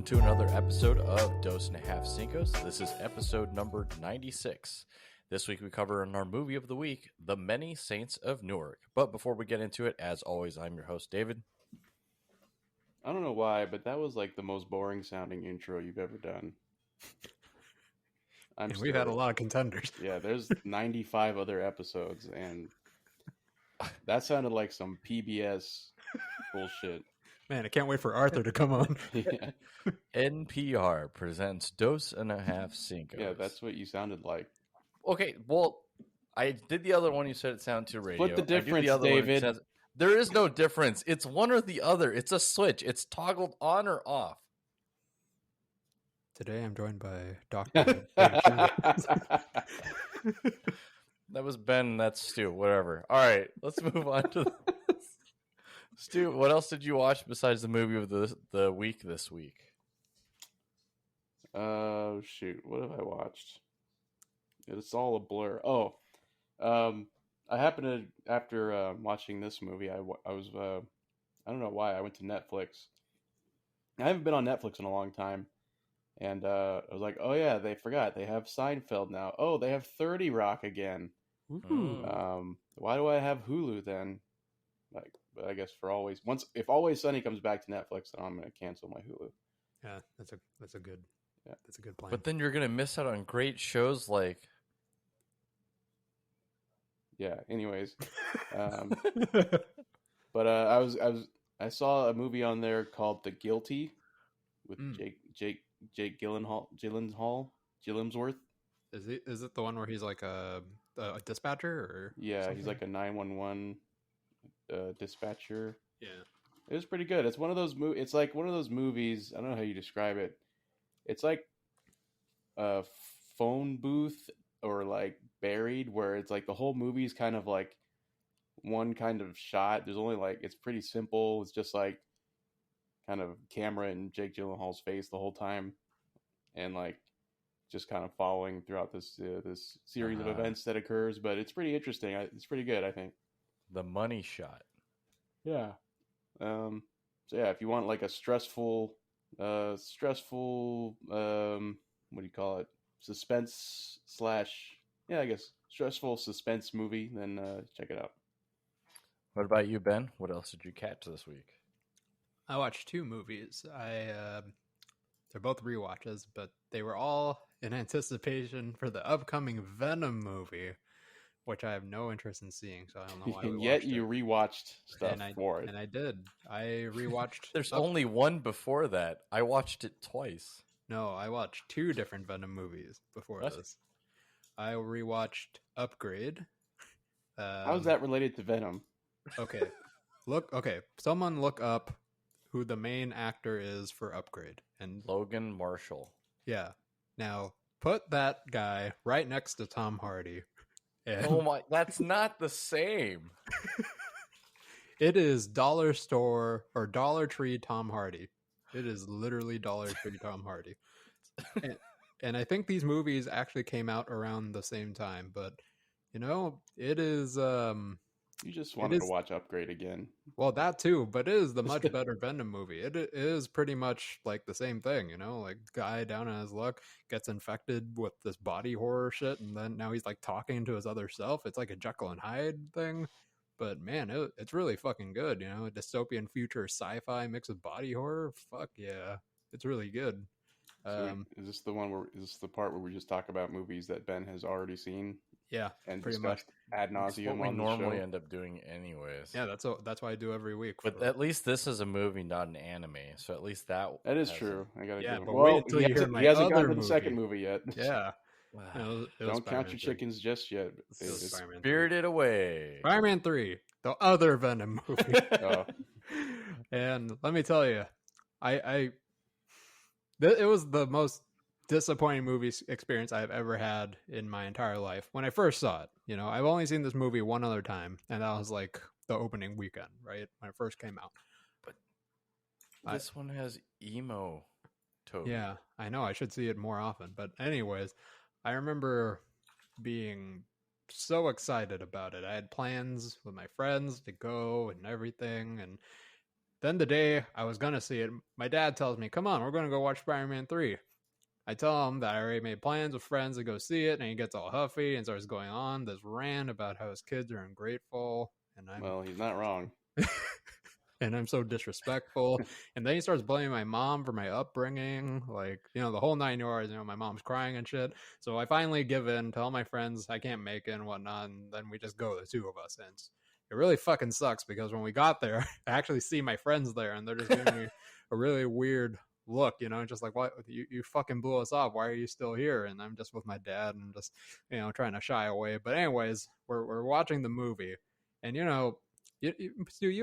to another episode of Dose and a Half 5incos. This is episode number 96. This week we cover in our movie of the week, The Many Saints of Newark. But before we get into it, as always, I'm your host, David. I don't know why, but that was like the most boring sounding intro you've ever done. We've had a lot of contenders. Yeah, there's 95 other episodes, and that sounded like some PBS bullshit. Man, I can't wait for Arthur to come on. Yeah. NPR presents Dose and a Half 5incos. Yeah, that's what you sounded like. Okay, well, I did the other one you said it sounded to radio. What the difference, the other David? One there is no difference. It's one or the other. It's a switch. It's toggled on or off. Today I'm joined by Dr. That was Ben. That's Stu. Whatever. All right, let's move on to Stu. What else did you watch besides the movie of the week this week? Shoot, what have I watched? It's all a blur. I happened to, after watching this movie, I was I don't know why I went to Netflix. I haven't been on Netflix in a long time. And I was like, oh yeah, they forgot. They have Seinfeld now. Oh, they have 30 Rock again. Ooh. Why do I have Hulu then? Like, I guess for always. If Always Sunny comes back to Netflix, then I'm gonna cancel my Hulu. Yeah, that's a good plan. But then you're gonna miss out on great shows like. Yeah. Anyways, but I saw a movie on there called The Guilty with Jake Gyllenhaal. Is it the one where he's like a dispatcher? Or yeah, something? he's like a 911 dispatcher. Yeah, it was pretty good. It's one of those It's like one of those movies. I don't know how you describe it. It's like a phone booth or like Buried, where it's like the whole movie's kind of like one kind of shot. There's only like, it's pretty simple. It's just like kind of camera in Jake Gyllenhaal's face the whole time, and like just kind of following throughout this series of events that occurs. But it's pretty interesting. It's pretty good, I think. The Money Shot. Yeah. So yeah, if you want like a stressful, what do you call it? Suspense / yeah, I guess stressful suspense movie, then check it out. What about you, Ben? What else did you catch this week? I watched two movies. They're both rewatches, but they were all in anticipation for the upcoming Venom movie, which I have no interest in seeing, so I don't know why. And yet you rewatched stuff for it. And I did. I rewatched. There's only one before that. I watched it twice. No, I watched two different Venom movies before this. I rewatched Upgrade. How's that related to Venom? Okay. Someone look up who the main actor is for Upgrade. And Logan Marshall. Yeah. Now, put that guy right next to Tom Hardy. And oh my, that's not the same. It is Dollar Store or Dollar Tree Tom Hardy. It is literally Dollar Tree Tom Hardy. And I think these movies actually came out around the same time, but it is you just wanted to watch Upgrade again. Well, that too, but it is the much better Venom movie. It is pretty much like the same thing, like guy down on his luck gets infected with this body horror shit, and then now he's like talking to his other self. It's like a Jekyll and Hyde thing, but man, it's really fucking good. A dystopian future sci-fi mixed with body horror. Fuck yeah, it's really good. So is this the part where we just talk about movies that Ben has already seen? Yeah, and pretty discussed much ad nauseum we on the normally show? end up doing anyways. Yeah, that's what I do every week. But at least this is a movie, not an anime. So at least that is true. I gotta yeah, do but well, wait until you hear my he hasn't other gotten to the movie. second movie yet. Yeah. Don't count your chickens just yet. Spirited Away. Spider-Man 3, the other Venom movie. Oh. And let me tell you, it was the most disappointing movie experience I've ever had in my entire life. When I first saw it, I've only seen this movie one other time, and that was like the opening weekend, right? When it first came out. But this one has emo Toby. Yeah, I know. I should see it more often. But anyways, I remember being so excited about it. I had plans with my friends to go and everything, and Then the day I was gonna see it, my dad tells me, "Come on, we're gonna go watch Spider-Man 3." I tell him that I already made plans with friends to go see it, and he gets all huffy and starts going on this rant about how his kids are ungrateful, and Well, he's not wrong. I'm so disrespectful. And then he starts blaming my mom for my upbringing, like, the whole 9 yards. My mom's crying and shit. So I finally give in, tell my friends I can't make it and whatnot, and then we just go, the two of us. And it really fucking sucks because when we got there, I actually see my friends there, and they're just giving me a really weird look, just like, what, you fucking blew us off, why are you still here? And I'm just with my dad and just trying to shy away. But anyways, we're watching the movie, and you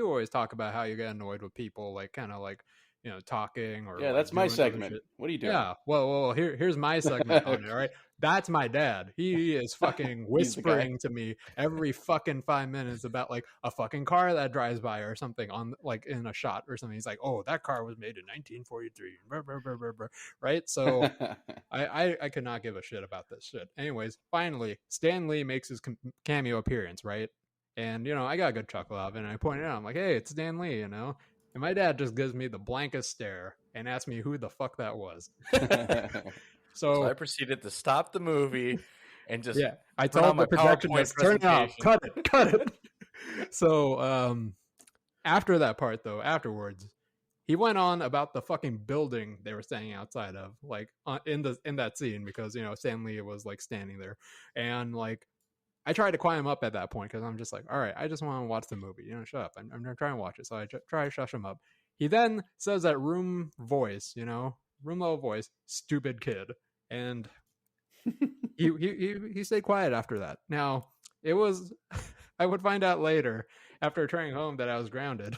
always talk about how you get annoyed with people, like, kind of like, talking or Yeah, like that's my doing other segment. shit. What are you doing? Yeah, well, here's my segment on it. All right, that's my dad. He is fucking whispering to me every fucking 5 minutes about like a fucking car that drives by or something on like in a shot or something. He's like, "Oh, that car was made in 1943." Brr, brr, brr, brr, brr. Right? So I could not give a shit about this shit. Anyways, finally, Stan Lee makes his cameo appearance, right? And I got a good chuckle out of it, and I pointed out, I'm like, "Hey, it's Stan Lee," And my dad just gives me the blankest stare and asks me who the fuck that was. So I proceeded to stop the movie and just I told the projectionist, turn it off, cut it. So after that part, though, afterwards, he went on about the fucking building they were standing outside of, like in that scene, because Stan Lee was like standing there, and like I tried to quiet him up at that point because I'm just like, all right, I just want to watch the movie. Shut up. I'm trying to watch it. So I try to shush him up. He then says that room level voice, stupid kid. And he stayed quiet after that. Now, it was, I would find out later after returning home that I was grounded.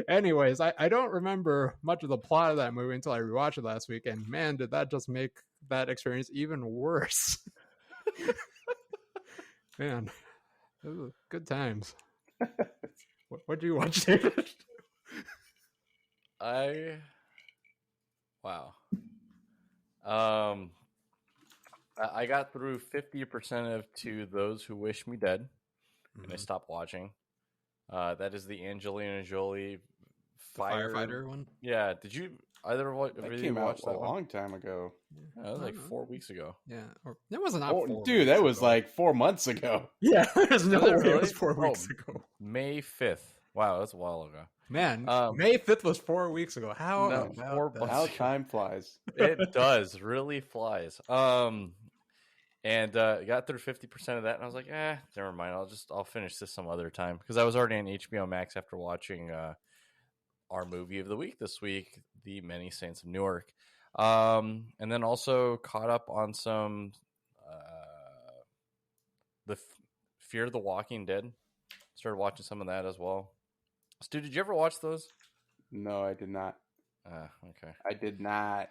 Anyways, I don't remember much of the plot of that movie until I rewatched it last week, and man, did that just make that experience even worse. Man, good times. What do you watch, David? Wow. I got through 50% of To Those Who Wish Me Dead, and I stopped watching. That is the Angelina Jolie firefighter one. Yeah, did you either of that you came watch out that a one? long time ago? Yeah, that was like 4 weeks ago. Yeah, or that was not. Dude, that was like 4 months ago. Yeah, there's no way really? it was 4 weeks ago. May 5th. Wow, that's a while ago. Man, May 5th was 4 weeks ago. How time flies. It does, really flies. And got through 50% of that, and I was like, never mind. I'll finish this some other time, because I was already on HBO Max after watching our movie of the week this week, The Many Saints of Newark, and then also caught up on some the Fear the Walking Dead. Started watching some of that as well. Stu, did you ever watch those? No, I did not. Okay. I did not.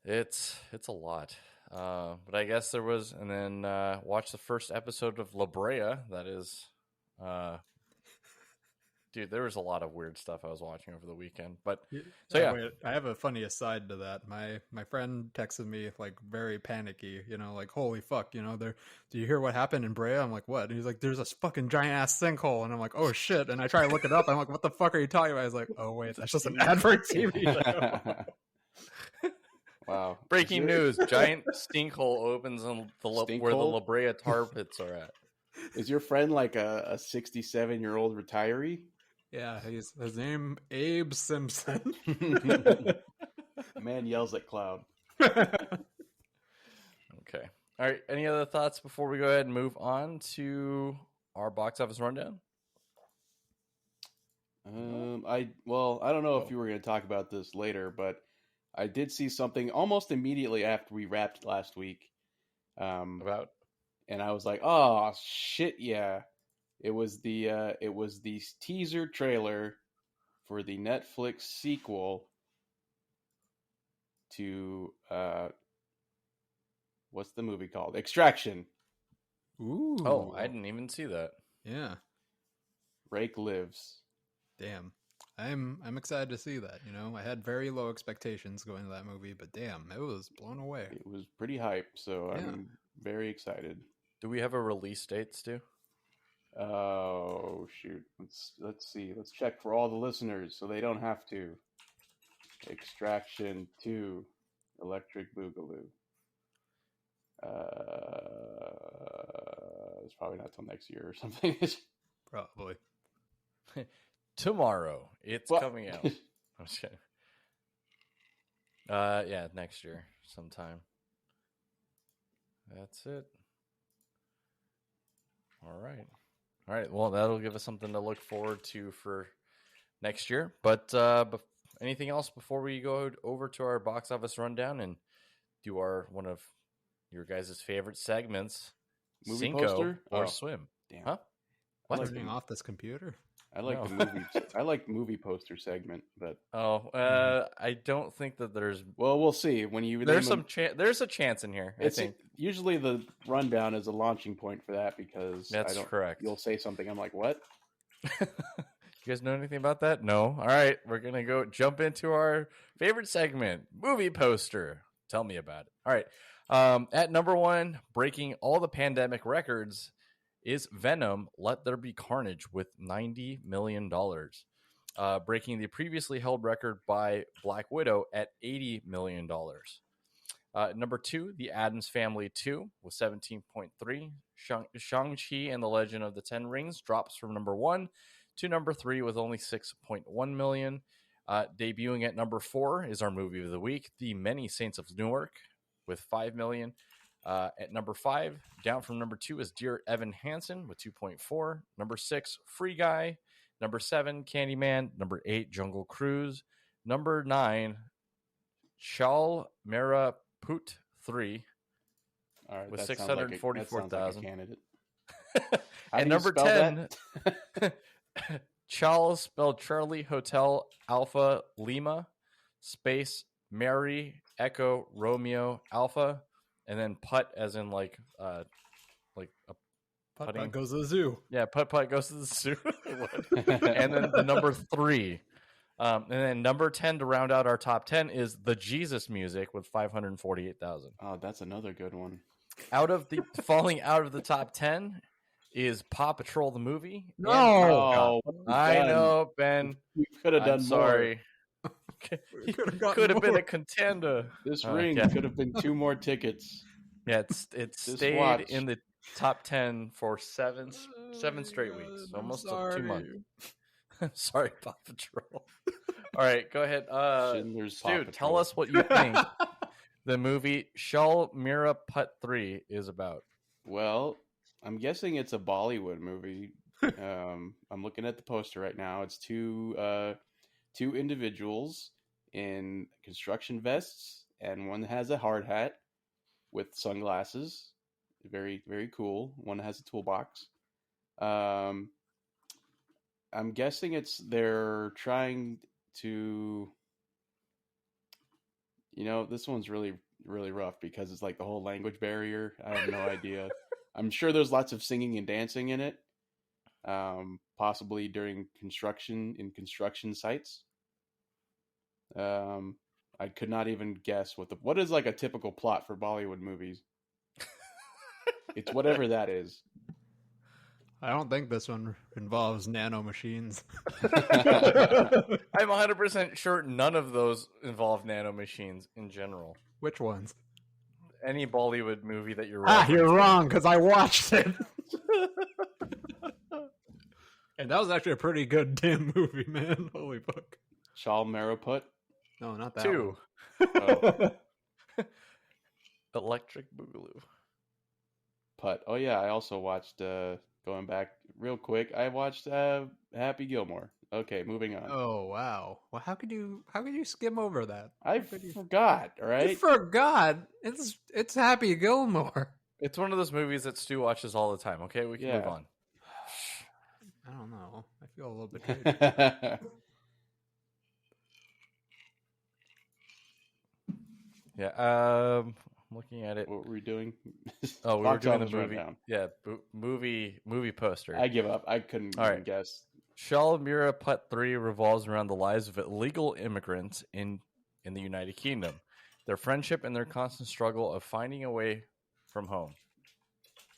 It's a lot. But I guess there was, and then watch the first episode of La Brea. That is, dude, there was a lot of weird stuff I was watching over the weekend. But so yeah, wait, I have a funny aside to that. My friend texted me like very panicky, like, holy fuck, do you hear what happened in Brea? I'm like, what? And he's like, there's a fucking giant ass sinkhole, and I'm like, oh shit. And I try to look it up. I'm like, what the fuck are you talking about? I was like, oh wait, that's just an advert TV show. Wow. Breaking news. Giant stinkhole opens on where the La Brea tar pits are at. Is your friend like a 67-year-old retiree? Yeah, his name Abe Simpson. Man yells at cloud. Okay. All right. Any other thoughts before we go ahead and move on to our box office rundown? I don't know if you were going to talk about this later, but I did see something almost immediately after we wrapped last week. About, and I was like, "Oh shit, yeah!" It was the teaser trailer for the Netflix sequel to what's the movie called? Extraction. Ooh! Oh, I didn't even see that. Yeah, Rake lives. Damn. I'm excited to see that. I had very low expectations going to that movie, but damn, it was blown away. It was pretty hype, so yeah. I'm very excited. Do we have a release date, Stu? Oh shoot! Let's see. Let's check for all the listeners so they don't have to. Extraction 2, Electric Boogaloo. It's probably not till next year or something. Probably. Tomorrow, it's What? coming out. I'm just kidding. Yeah, next year sometime. That's it. All right. Well, that'll give us something to look forward to for next year. But anything else before we go over to our box office rundown and do one of your guys' favorite segments, Movie Cinco poster or Oh, Swim? damn. Huh? I What? like Turning the- off this computer. I like No. the movie. I like movie poster segment, but Oh, I don't think that there's well, we'll see when you. there's name some there's a chance in here. I It's think usually the rundown is a launching point for that because that's correct. You'll say something. I'm like, what? You guys know anything about that? No. All right, we're gonna go jump into our favorite segment, movie poster. Tell me about it. All right, at number 1, breaking all the pandemic records, is Venom: Let There Be Carnage with $90 million, breaking the previously held record by Black Widow at $80 million. Number 2, The Addams Family 2 with 17.3. Shang-Chi and the Legend of the Ten Rings drops from number 1 to number 3 with only 6.1 million. Debuting at number 4 is our movie of the week, The Many Saints of Newark, with 5 million. At number 5, down from number 2, is Dear Evan Hansen with 2.4. Number 6, Free Guy. Number 7, Candyman. Number 8, Jungle Cruise. Number 9, Chal Mera Put 3 All right, with that sounds like a- 644,000. that sounds like a candidate. How And do you number spell 10, Charles spelled Charlie Hotel Alpha Lima Space Mary Echo Romeo Alpha, and then putt as in like a Putt Putting. goes to the zoo. yeah, putt goes to the zoo. And then the number 3. And then number 10 to round out our top 10 is The Jesus Music with 548,000. Oh, that's another good one. Falling out of the top 10 is Paw Patrol the movie. No! Oh, I done. know, Ben. We could have done I'm sorry. We could've gotten Could have been more. a contender. more. This Oh, ring yeah. could have been 2 more tickets. Yeah, it This stayed watch. in the top 10 for seven straight weeks, I'm almost 2 sorry. months. Sorry, Paw Patrol. All right, go ahead. Schindler's Paw Stu, Patrol. tell us what you think the movie Shal Mira Putt 3 is about. Well, I'm guessing it's a Bollywood movie. I'm looking at the poster right now. It's two individuals in construction vests, and one has a hard hat with sunglasses. Very, very cool. One has a toolbox. I'm guessing they're trying to. This one's really, really rough because it's like the whole language barrier. I have no idea. I'm sure there's lots of singing and dancing in it, possibly during construction sites. I could not even guess what is like a typical plot for Bollywood movies. It's whatever that is. I don't think this one involves nano machines. I'm 100% sure none of those involve nanomachines in general. Which ones? Any Bollywood movie that you're You're wrong, because I watched it. And that was actually a pretty good damn movie, man. Holy fuck. Chal Maraput. No, not that 2. Oh, Electric Boogaloo. Putt. Oh yeah, I also watched. Going back real quick, I watched Happy Gilmore. Okay, moving on. Oh wow. Well, how could you skim over that? I forgot. All right. You forgot. It's Happy Gilmore. It's one of those movies that Stu watches all the time. Okay, we can move Yeah. on. I don't know. I feel a little bit. Yeah. I'm looking at it. What were we doing? Oh, we were Box doing the office movie. rundown. Yeah, movie poster. I give up. I couldn't All even right. guess. Shal Mira Putt 3 revolves around the lives of illegal immigrants in the United Kingdom, their friendship, and their constant struggle of finding a way from home.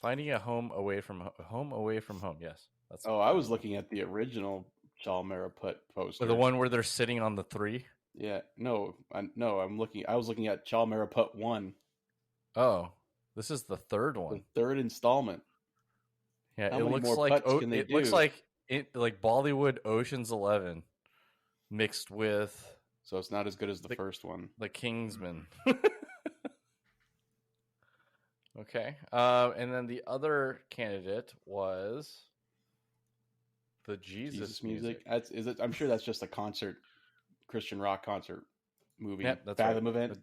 Finding a home away from home. Yes, that's. Oh, I was looking at the original Chalmera poster. The one where they're sitting on the 3. Yeah, no, I'm looking. I was looking at Chalmera Putt 1. Oh, this is the 3rd The one. 3rd installment. Yeah, How it many looks more like putts can they it looks do? like Bollywood Ocean's 11 mixed with So it's not as good as the first one. the Kingsman. Okay, and then the other candidate was the Jesus music. Is it? I'm sure that's just a concert, Christian rock concert movie. Yep, that's Fathom right. event.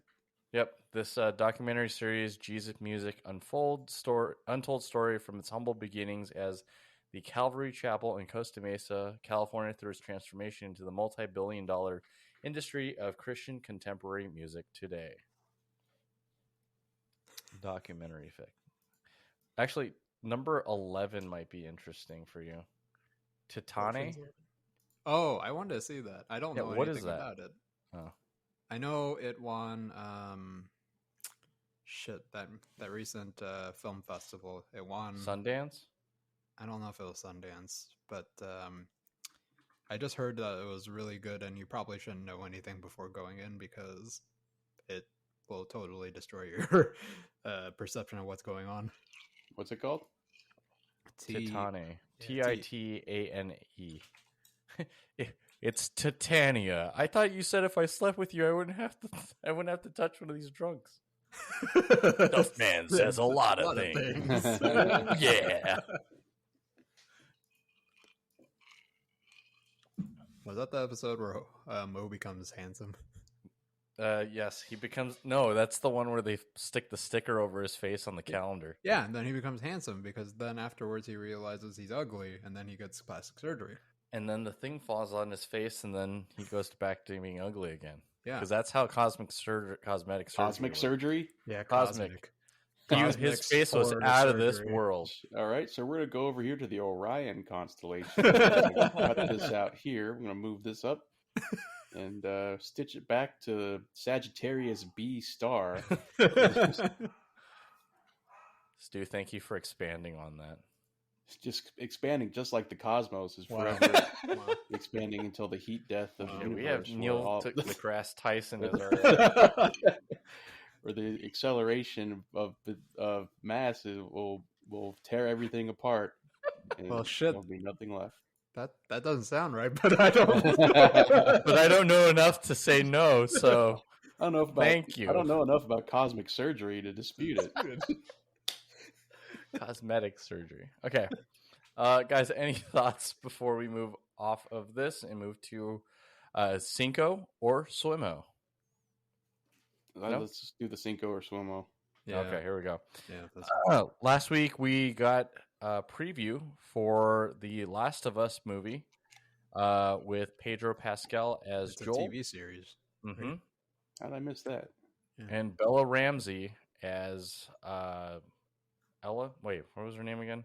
Yep, this documentary series, Jesus Music, untold story from its humble beginnings as the Calvary Chapel in Costa Mesa, California, through its transformation into the multi-billion-dollar industry of Christian contemporary music today. Documentary fic. Actually, number 11 might be interesting for you. Titane. Oh, I wanted to see that. I don't know what anything is that? about it. Oh. I know it won that recent film festival. It won Sundance? I don't know if it was Sundance, but I just heard that it was really good, and you probably shouldn't know anything before going in because it will totally destroy your perception of what's going on. What's it called? Titane. Titane. It's Titania. I thought you said if I slept with you, I wouldn't have to touch one of these drunks. Duff Man says a lot of things. Yeah. Was that the episode where Mo becomes handsome? Yes, he becomes. No, that's the one where they stick the sticker over his face on the calendar. Yeah, and then he becomes handsome because then afterwards he realizes he's ugly, and then he gets plastic surgery. And then the thing falls on his face, and then he goes back to being ugly again. Yeah, because that's how cosmetic surgery. Cosmic surgery? Yeah, cosmic. His face was horror out of surgery. this world. All right, so we're going to go over here to the Orion constellation. Cut this out here. We're going to move this up and stitch it back to Sagittarius B star. Stu, thank you for expanding on that. It's just expanding, just like the cosmos is forever expanding until the heat death of the universe. We have Neil deGrasse Tyson as our... or the acceleration of mass will tear everything apart. And well, shit. There'll be nothing left. That doesn't sound right, but I don't. But I don't know enough to say no. So I don't know about. Thank you. I don't know enough about cosmic surgery to dispute it. Cosmetic surgery. Okay, guys. Any thoughts before we move off of this and move to Cinco or Swimo? Let's just do the Cinco or Swimo. Yeah. Okay, here we go. Yeah. Last week we got a preview for the Last of Us movie with Pedro Pascal as It's Joel. a TV series. Mm-hmm. Right? How did I miss that? Yeah. And Bella Ramsey as Ella. Wait, what was her name again?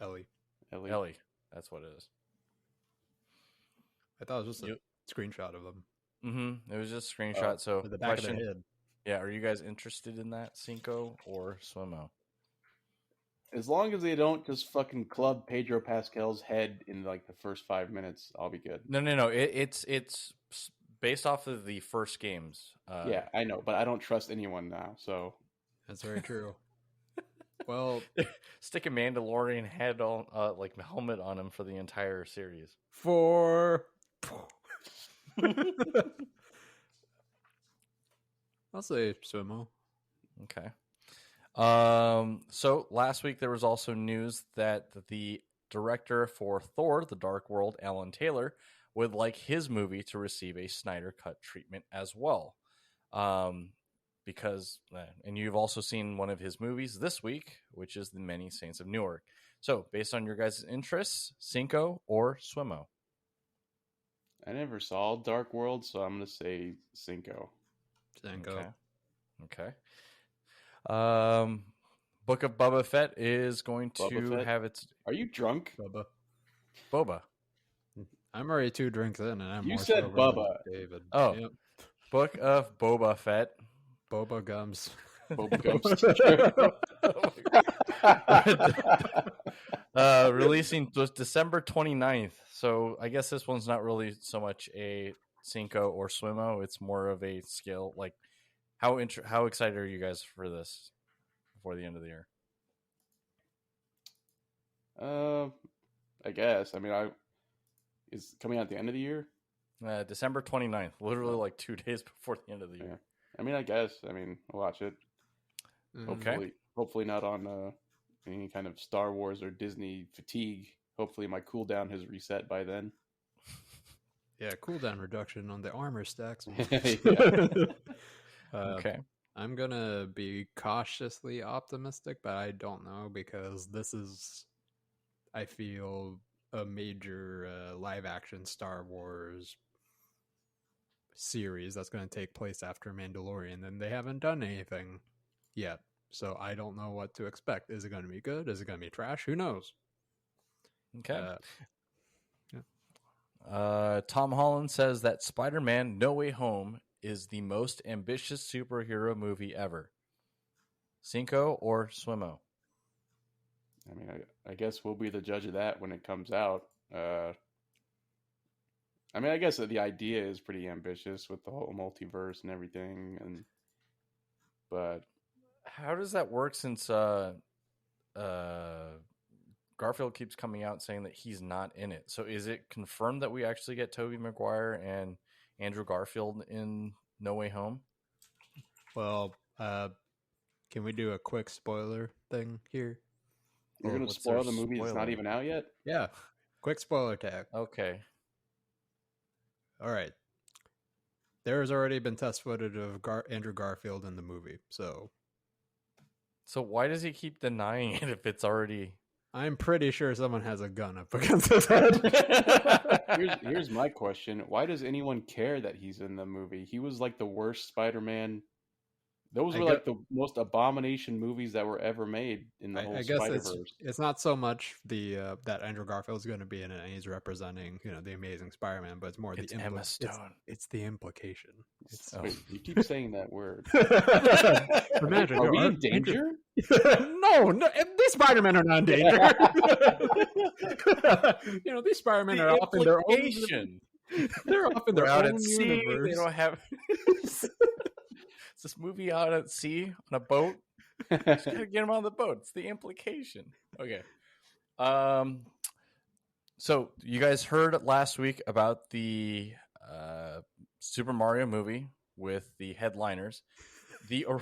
Ellie. Ellie. That's what it is. I thought it was just a screenshot of them. Mm-hmm. It was just a screenshot. So With the back of the head. Yeah, are you guys interested in that, Cinco or Swimo? As long as they don't just fucking club Pedro Pascal's head in like the first 5 minutes, I'll be good. No. It's based off of the first games. Yeah, I know, but I don't trust anyone now. So That's very true. Well, stick a Mandalorian head on, like helmet on him for the entire series. I'll say Swimo. Okay. So last week there was also news that the director for Thor: The Dark World, Alan Taylor, would like his movie to receive a Snyder Cut treatment as well. Because, and you've also seen one of his movies this week, which is The Many Saints of Newark. So, based on your guys' interests, Cinco or Swimo? I never saw Dark World, so I'm going to say Cinco. Okay. Book of Boba Fett is going to have its... Are you drunk? Boba. I'm already 2 drinks in, and I'm You more said sober Bubba. than David. Oh. Yep. Book of Boba Fett. Boba Gums. Boba Gump. Releasing December 29th. So I guess this one's not really so much a Cinco or Swimo. It's more of a scale. Like, how excited are you guys for this before the end of the year? I guess. I mean, is coming out at the end of the year? December 29th, literally like 2 days before the end of the year. I mean, I guess. I mean, I'll watch it. Okay. Hopefully not on any kind of Star Wars or Disney fatigue. Hopefully my cooldown has reset by then. Yeah, cooldown reduction on the armor stacks. Okay. I'm gonna be cautiously optimistic, but I don't know because this is, I feel, a major live-action Star Wars series that's going to take place after Mandalorian, and they haven't done anything yet. So I don't know what to expect. Is it going to be good? Is it going to be trash? Who knows? Okay. Tom Holland says that Spider-Man No Way Home is the most ambitious superhero movie ever. Cinco or Swimo? I mean, I guess we'll be the judge of that when it comes out. I mean, I guess the idea is pretty ambitious with the whole multiverse and everything, but how does that work since Garfield keeps coming out saying that he's not in it? So is it confirmed that we actually get Tobey Maguire and Andrew Garfield in No Way Home? Well, can we do a quick spoiler thing here? You're going to spoil the movie that's not even out yet? Yeah. Quick spoiler tag. Okay. All right. There has already been test footage of Andrew Garfield in the movie, so why does he keep denying it if it's already... I'm pretty sure someone has a gun up against his head. Here's my question. Why does anyone care that he's in the movie? He was like the worst Spider-Man. Those were like the most abomination movies that were ever made in the whole Spider-Verse. It's not so much the that Andrew Garfield's going to be in it and he's representing, the Amazing Spider-Man, but it's more the Emma Stone. It's the implication. Wait, you keep saying that word. Imagine, are we in danger? No, these Spider-Men are not in danger. These Spider-Men are off in their own. They're off in their own at sea. universe. They don't have. Is this movie out at sea on a boat? Just gotta get them on the boat. It's the implication. Okay. So you guys heard last week about the Super Mario movie with the headliners.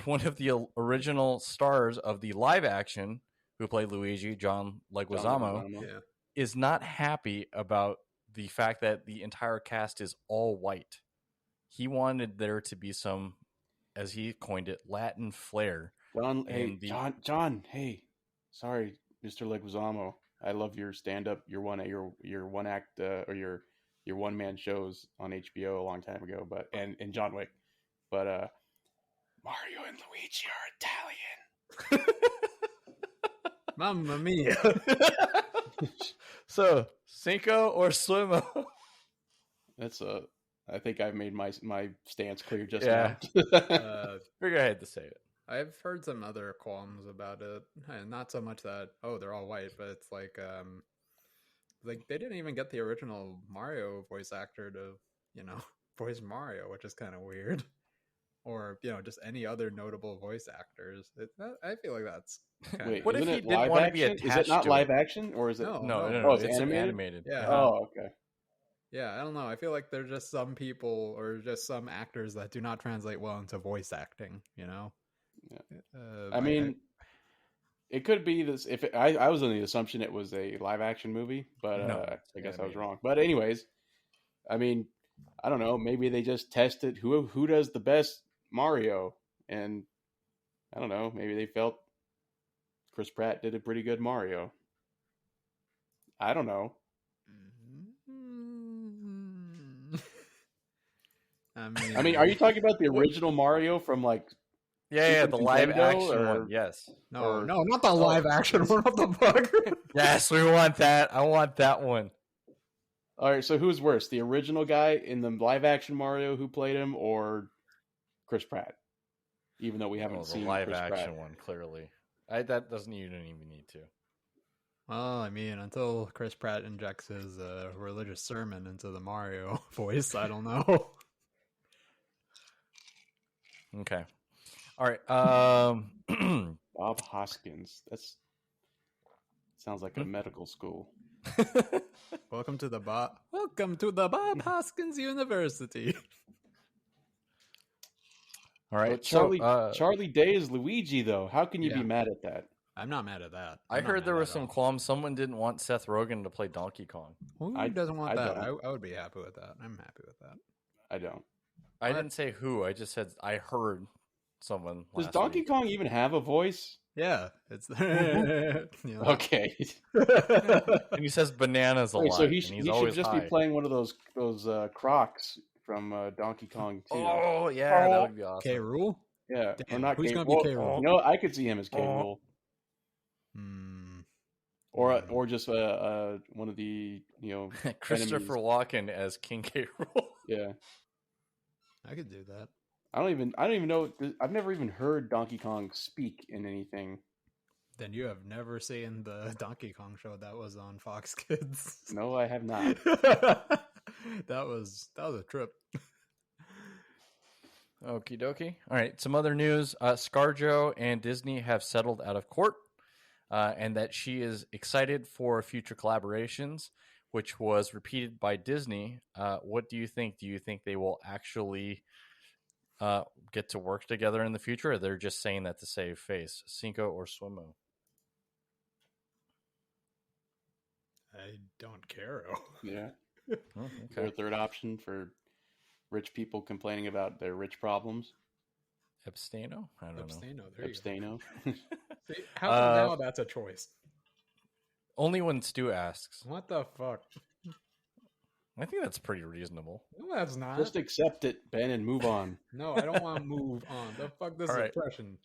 One of the original stars of the live action, who played Luigi, John Leguizamo, is not happy about the fact that the entire cast is all white. He wanted there to be some, as he coined it, Latin flair. John, hey, sorry, Mr. Leguizamo. I love your stand-up, your one act or your one man shows on HBO a long time ago, but and John Wick, but Mario and Luigi are Italian. Mamma mia! So Cinco or Swimo? I think I've made my stance clear just now. Figure I had to say it. I've heard some other qualms about it. Not so much that they're all white, but it's like they didn't even get the original Mario voice actor to voice Mario, which is kind of weird. Or just any other notable voice actors. I feel like that's wait. What if he didn't want to be attached? Is it not to live action, or is it? No. Oh, it's animated. Yeah. Oh, okay. Yeah, I don't know. I feel like there's just some people or just some actors that do not translate well into voice acting. Yeah. I mean, it could be this. If I was under the assumption it was a live action movie, but I guess I was wrong. But anyways, I mean, I don't know. Maybe they just tested who does the best Mario, and I don't know. Maybe they felt Chris Pratt did a pretty good Mario. I don't know. I mean, are you talking about the original Mario from like? Yeah, the live action one. Yes. No, not the live action one. What the fuck? Yes, we want that. I want that one. All right, so who's worse, the original guy in the live action Mario who played him, or Chris Pratt? Even though we haven't seen the live Chris action Pratt. one, clearly. That doesn't you don't even need to. Well, I mean, until Chris Pratt injects his religious sermon into the Mario voice, I don't know. Okay. All right. Bob Hoskins. That's sounds like a medical school. Welcome to the Bob Hoskins University. All right. But Charlie Day is Luigi, though. How can you be mad at that? I'm not mad at that. I heard there was some qualms. Someone didn't want Seth Rogen to play Donkey Kong. Who doesn't want that? I would be happy with that. I'm happy with that. I don't. I didn't say who. I just said I heard someone. Does Donkey Kong even have a voice? Yeah, it's okay. And he says bananas a lot. So he should just be playing one of those Crocs from Donkey Kong 2. Oh yeah, that would be awesome. K. Rool? Yeah, damn, not who's K. gonna be K. Rool? No, I could see him as K. Rool. Or just one of the Christopher Walken as King K. Rool. Yeah, I could do that. I don't even know. I've never even heard Donkey Kong speak in anything. Then you have never seen the Donkey Kong show that was on Fox Kids. No, I have not. that was a trip. Okie dokie. All right, some other news. ScarJo and Disney have settled out of court, and that she is excited for future collaborations, which was repeated by Disney. What do you think? Do you think they will actually get to work together in the future, or they're just saying that to save face? 5 or Swimo? I don't care. Yeah. Oh, okay. Their third option for rich people complaining about their rich problems. Abstaino? I don't know. There Abstaino. See, how now that's a choice? Only when Stu asks. What the fuck? I think that's pretty reasonable. No, that's not. Just accept it, Ben, and move on. No, I don't want to move on. The fuck this impression.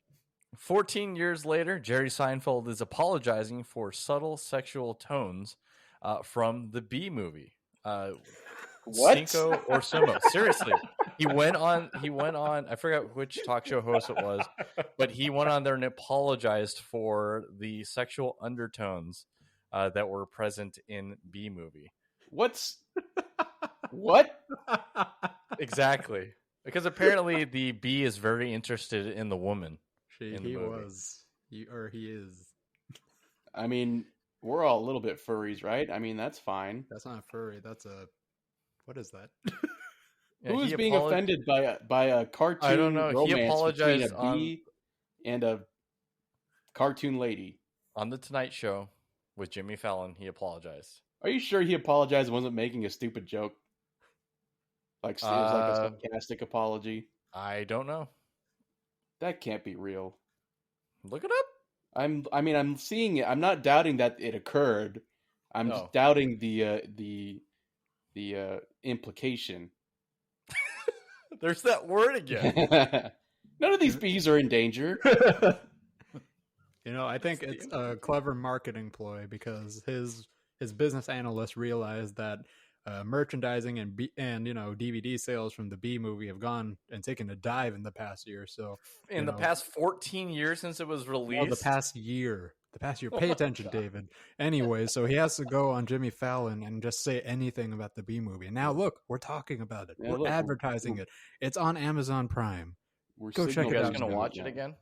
14 years later, Jerry Seinfeld is apologizing for subtle sexual tones from the Bee Movie. What? 5 or Sumo. Seriously. He went on, I forgot which talk show host it was, but he went on there and apologized for the sexual undertones that were present in Bee Movie. What? Exactly. Because apparently the bee is very interested in the woman. He is. I mean, we're all a little bit furries, right? I mean, that's fine. That's not furry. That's a... What is that? Yeah, who is being offended by a cartoon I don't know. He romance apologized between a bee and a cartoon lady? On The Tonight Show with Jimmy Fallon, he apologized. Are you sure he apologized and wasn't making a stupid joke? Like it was like a sarcastic apology? I don't know. That can't be real. Look it up. I'm seeing it. I'm not doubting that it occurred. I'm just doubting the implication. There's that word again. None of these bees are in danger. I think it's a clever marketing ploy because his business analysts realized that merchandising and DVD sales from the Bee Movie have gone and taken a dive in the past year. So in the past 14 years since it was released? The past year. Pay attention, David. Anyway, so he has to go on Jimmy Fallon and just say anything about the Bee Movie. And now look, we're talking about it. Yeah, we're advertising it. It's on Amazon Prime. Go check it out. You guys gonna watch it again?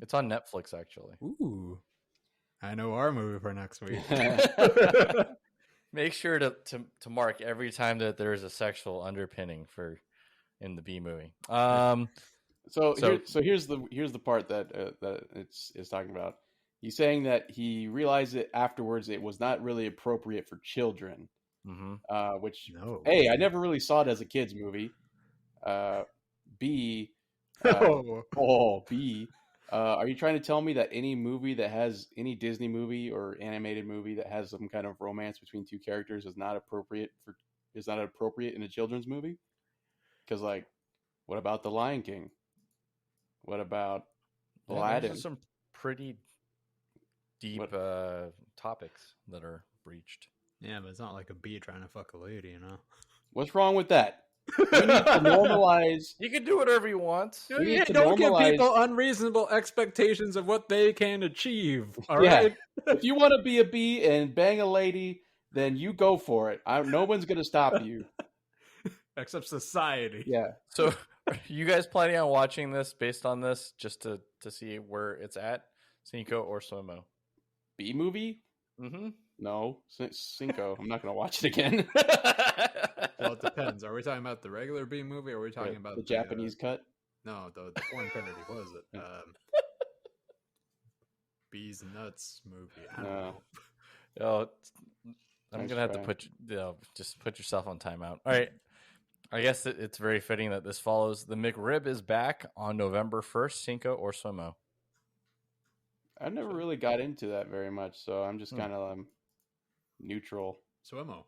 It's on Netflix, actually. Ooh. I know our movie for next week. Make sure to mark every time that there is a sexual underpinning in the Bee Movie. So here's the part that it's talking about. He's saying that he realized it afterwards it was not really appropriate for children. Mm-hmm. Which no. A, I never really saw it as a kids movie. B, B. Are you trying to tell me that any Disney movie or animated movie that has some kind of romance between two characters is not appropriate in a children's movie? Because what about The Lion King? What about Aladdin? There's some pretty deep topics that are breached. Yeah, but it's not like a bee trying to fuck a lady, What's wrong with that? We need to normalize. You can do whatever you want. We need to don't give normalize- people unreasonable expectations of what they can achieve. All Yeah. right. If you want to be a bee and bang a lady, then you go for it. No one's going to stop you. Except society. Yeah. So, are you guys planning on watching this based on this, just to see where it's at, Cinco or Swimo? Bee movie? Mm-hmm. No, Cinco. I'm not going to watch it again. Well, it depends. Are we talking about the regular B movie, or are we talking about the Japanese cut? No, the porn parody was it? Bees Nuts movie. I don't know. Oh, I'm Nice gonna have to try. just put yourself on timeout. All right. I guess it's very fitting that this follows. The McRib is back on November 1st. Cinco or Swimo? I never really got into that very much, so I'm just kind of neutral. Swimo.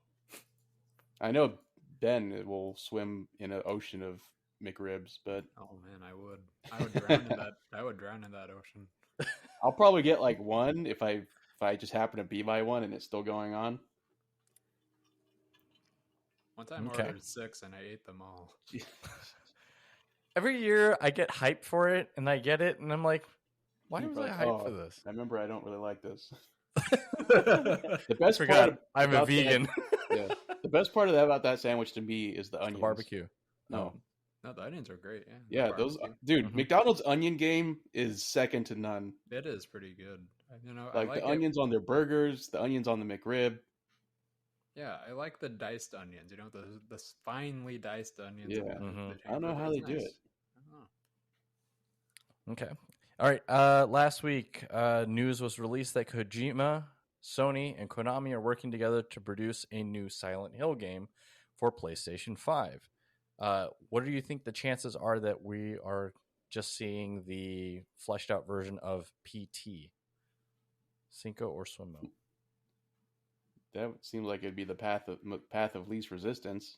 I know Ben will swim in an ocean of McRibs, but Oh man, I would drown in that. I would drown in that ocean. I'll probably get like one if I just happen to be by one and it's still going on. One time I ordered 6 and I ate them all. Every year I get hyped for it and I get it and I'm like, why You're was I like, hyped for this? I remember I don't really like this. The best part I'm a about vegan. Yeah. The best part about that sandwich to me is the onions. Barbecue. No. No, the onions are great. Yeah. Yeah, those dude, Mhm. McDonald's onion game is second to none. It is pretty good. You know, Like, I like the onions on their burgers, the onions on the McRib. Yeah, I like the diced onions. You know, the finely diced onions. Yeah. Mhm. I don't know how they do it. I don't know. Okay. All right. Last week, news was released that Kojima, Sony, and Konami are working together to produce a new Silent Hill game for PlayStation 5. What do you think the chances are that we are just seeing the fleshed out version of PT? Cinco or Swimo? That seems like it'd be the path of least resistance.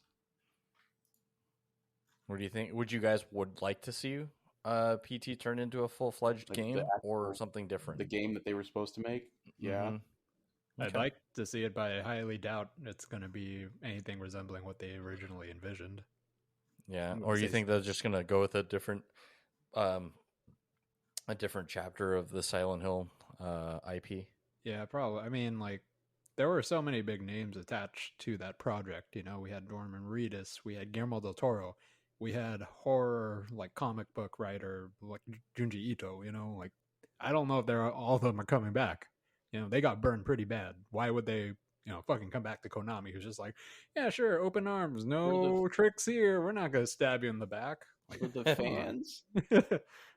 What do you think? Would you guys like to see PT turn into a full-fledged Like game the or actual- something different? The game that they were supposed to make. Yeah. Mhm. I'd Okay. like to see it, but I highly doubt it's going to be anything resembling what they originally envisioned. Yeah, would or you say think they're just gonna go with a different chapter of the Silent Hill IP? Yeah, probably. I mean, like, there were so many big names attached to that project. You know, we had Norman Reedus, we had Guillermo del Toro, we had horror, like, comic book writer, like Junji Ito, you know, like, I don't know if all of them are coming back. You know, they got burned pretty bad. Why would they, fucking come back to Konami, who's just like, yeah, sure, open arms, no tricks here. We're not going to stab you in the back. Like, For the fans.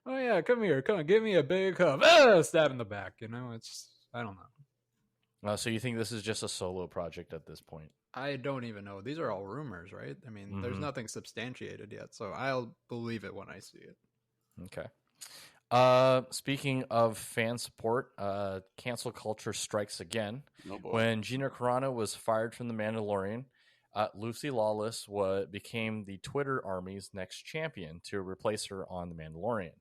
oh, yeah, come here, give me a big hug. Stab in the back, you know? It's just, I don't know. So you think this is just a solo project at this point? I don't even know. These are all rumors, right? I mean, there's Mhm. nothing substantiated yet, so I'll believe it when I see it. Okay. Speaking of fan support, cancel culture strikes again. No boy. When Gina Carano was fired from The Mandalorian, Lucy Lawless became the Twitter Army's next champion to replace her on The Mandalorian.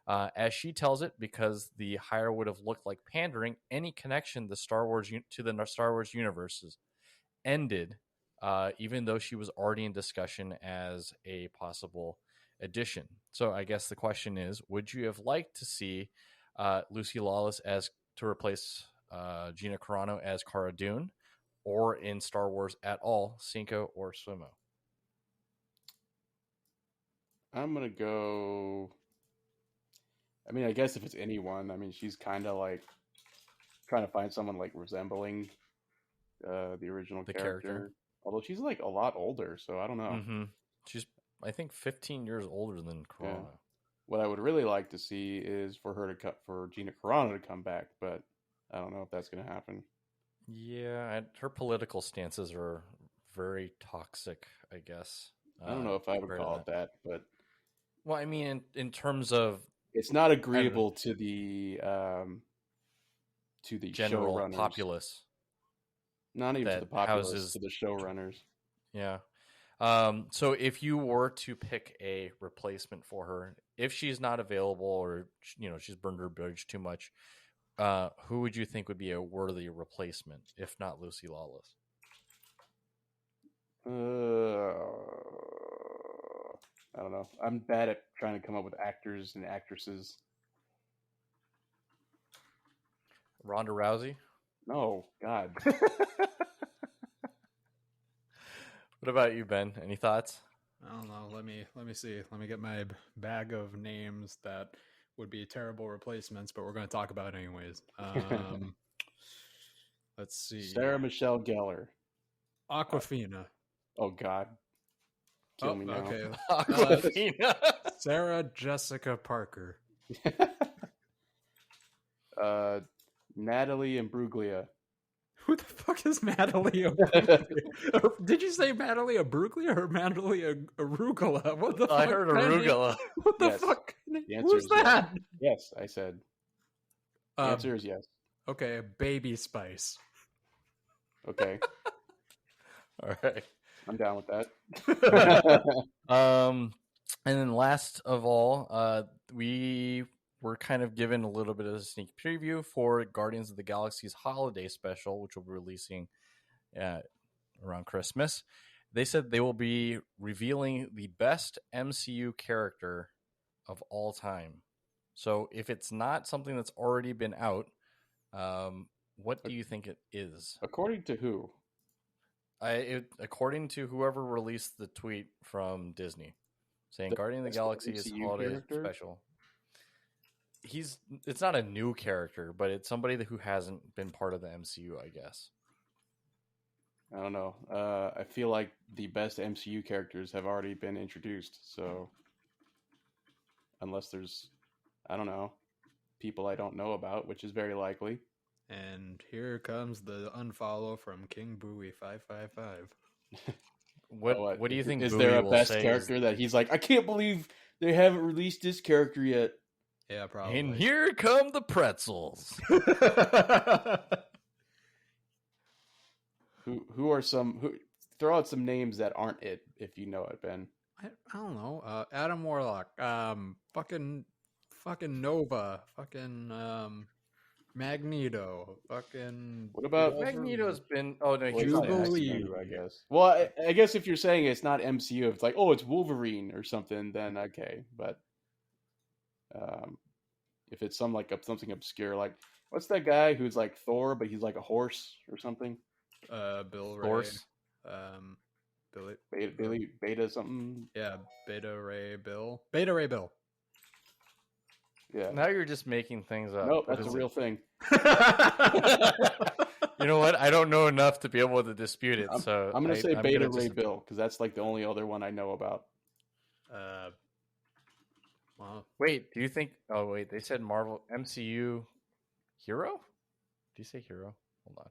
As she tells it, because the hire would have looked like pandering, any connection to the Star Wars universes ended, even though she was already in discussion as a possible addition. So I guess the question is, would you have liked to see Lucy Lawless to replace Gina Carano as Cara Dune, or in Star Wars at all, Cinco or Swimo? I'm going to go... I mean, I guess if it's anyone, I mean, she's kind of like trying to find someone like resembling the original character. Although she's like a lot older, so I don't know. Mm-hmm. She's, I think, 15 years older than Carano. Yeah. What I would really like to see is for Gina Carano to come back, but I don't know if that's going to happen. Yeah, her political stances are very toxic, I guess. I don't know if I would call it that, but... Well, I mean, in terms of... It's not agreeable to the general showrunners. Populace. Not even to the populace, houses... to the showrunners. Yeah. So if you were to pick a replacement for her, if she's not available or, she's burned her bridge too much, who would you think would be a worthy replacement, if not Lucy Lawless? know. I'm bad at trying to come up with actors and actresses. Ronda Rousey. No, God. What about you, Ben? Any thoughts? I don't know. Let me see. Let me get my bag of names that would be terrible replacements, but we're going to talk about anyways. Let's see. Sarah Michelle Gellar. Aquafina. Oh, God. Kill me now. Okay. Aquafina. Sarah Jessica Parker. Natalie Imbruglia. Who the fuck is Natalie Imbruglia? Did you say Natalie Imbruglia or Natalie Arugula? What the fuck? I heard arugula. What the Yes. fuck? The answer Who's is yes. that? Yes, I said. The answer is yes. Okay, Baby Spice. Okay, All right. I'm down with that. And then last of all, we were kind of given a little bit of a sneak preview for Guardians of the Galaxy's holiday special, which will be releasing around Christmas. They said they will be revealing the best MCU character of all time. So if it's not something that's already been out, what do you think it is? According to who? According to whoever released the tweet from Disney, saying Guardian of the best Galaxy is MCU holiday character? special. It's not a new character, but it's somebody who hasn't been part of the MCU, I guess. I don't know. I feel like the best MCU characters have already been introduced. So unless there's, I don't know, people I don't know about, which is very likely. And here comes the unfollow from King Bowie 555. What do you think? Is Bowie there a will best say character that he's like, I can't believe they haven't released this character yet? Yeah, probably. And here come the pretzels. Who are some? Throw out some names that aren't it, if you know it, Ben. I don't know. Adam Warlock. Fucking Nova. Fucking Magneto. Fucking. What about Magneto's been. Oh no, Well, he's it's not not Jubilee. X-Men, I guess. Well, I guess if you're saying it's not MCU, if it's like, oh, it's Wolverine or something, then okay. But if it's something obscure, like what's that guy who's like Thor, but he's like a horse or something? Bill Ray. Horse. Billy. Beta something. Yeah, Beta Ray Bill. Beta Ray Bill. Yeah. Now you're just making things up. Nope, What that's a is real it? thing. You know what? I don't know enough to be able to dispute it. I'm So going to say I'm Beta gonna Ray just- Bill because that's like the only other one I know about. Well, Wait, do you think? Oh wait, they said Marvel MCU hero. Do you say hero? Hold on.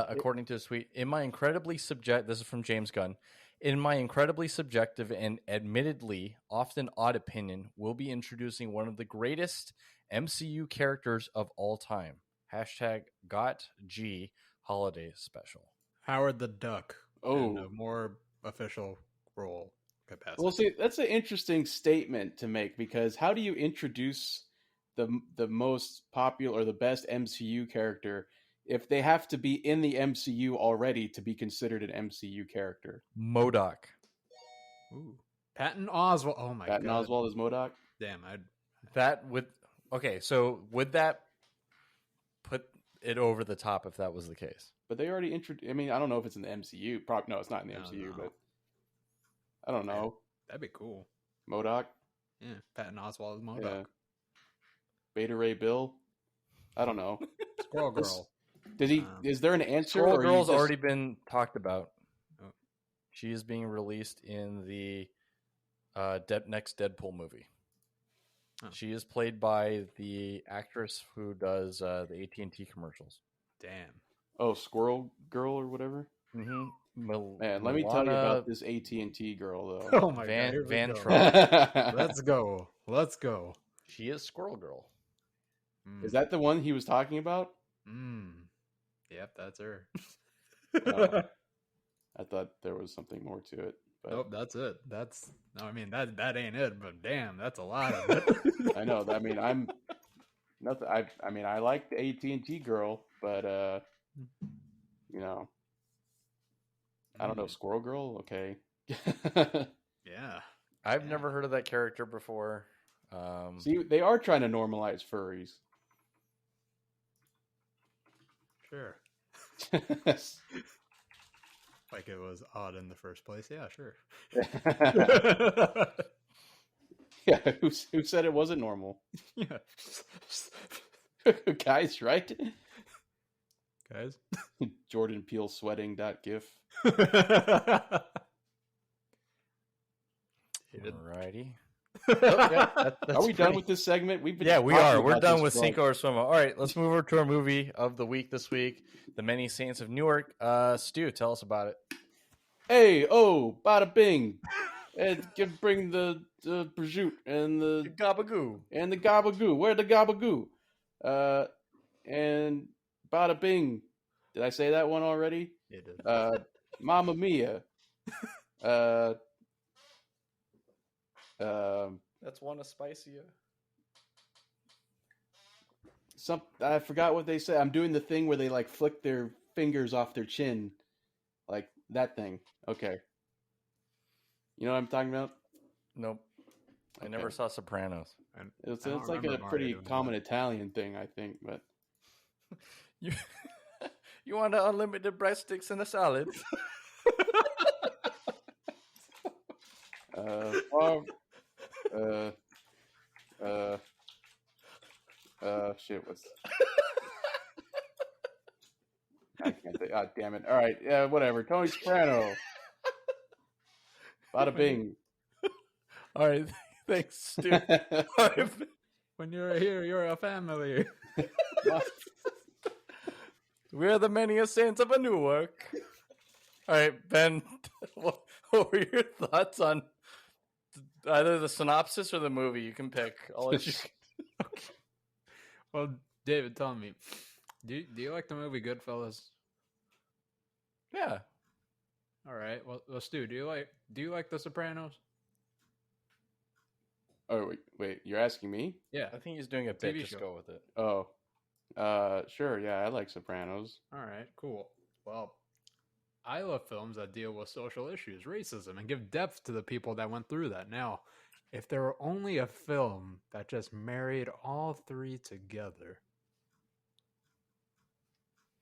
According to the tweet, this is from James Gunn. In my incredibly subjective and admittedly often odd opinion, we'll be introducing one of the greatest MCU characters of all time. #GotG Holiday Special. Howard the Duck. Oh. In a more official role capacity. Well, see, that's an interesting statement to make because how do you introduce the most popular or the best MCU character if they have to be in the MCU already to be considered an MCU character? MODOK. Ooh. Patton Oswalt. Oh my Patton god. Oswalt is MODOK? Damn, So would that put it over the top if that was the case? But they already introduced. I mean, I don't know if it's in the MCU. Probably no, it's not in the No, MCU. no. But I don't know. that'd be cool. MODOK, Yeah, Patton Oswalt is MODOK. yeah. Beta Ray Bill. I don't know. Squirrel Girl. Did he? Is there an answer? Squirrel or you Girl's just- already been talked about. Oh. She is being released in the next Deadpool movie. Oh. She is played by the actress who does the AT&T commercials. Damn. Oh, Squirrel Girl or whatever. Mm-hmm. Man, let me tell you about this AT&T girl though. Oh my Van god. here we Van go. Trump. Let's go. Let's go. She is Squirrel Girl. Is that the one he was talking about? Yep, that's her. Oh. I thought there was something more to it. But Nope, that's it. That ain't it, but damn, that's a lot of it. I know. I mean, I'm nothing. I like the AT&T girl, but you know, I don't know. Squirrel Girl, okay. Yeah. I've Yeah. never heard of that character before. See, they are trying to normalize furries. Sure. Like it was odd in the first place. Yeah, sure. Yeah, who said it wasn't normal? Yeah. Guys, right? Guys. Jordan Peele sweating.gif. Alrighty. Are we done with this segment? We've been Yeah, we talking are. We're about done this with for, like- Cinco or Swimo. All right, let's move over to our movie of the week this week, The Many Saints of Newark. Stu, tell us about it. Hey, oh, bada bing. And bring the prosciutto and the Gabagoo. and the gabagoo. Where the gabagoo? And bada bing. Did I say that one already? It is. Mamma mia. That's one of spicier. I forgot what they say. I'm doing the thing where they like flick their fingers off their chin, like that thing. Okay. You know what I'm talking about? Nope. I Okay. never saw Sopranos. And It's I don't like remember a Mario pretty doing common that. Italian thing, I think. But You, you want unlimited breadsticks and a salad? shit. What's? I can't think. God damn it! All right, yeah, whatever. Tony Soprano. Bada bing. All right, thanks, Stu. All right. When you're here, you're a family. We're the Many Saints of Newark. All right, Ben, what were your thoughts on either the synopsis or the movie? You can pick. I'll let you. Well, David, tell me, do you like the movie Goodfellas? Yeah. All right. Well, Stu, do you like The Sopranos? Oh wait, you're asking me? Yeah. I think he's doing a bit. TV Just show. go with it. Oh, sure. Yeah, I like Sopranos. All right. Cool. Well, I love films that deal with social issues, racism, and give depth to the people that went through that. Now, if there were only a film that just married all three together.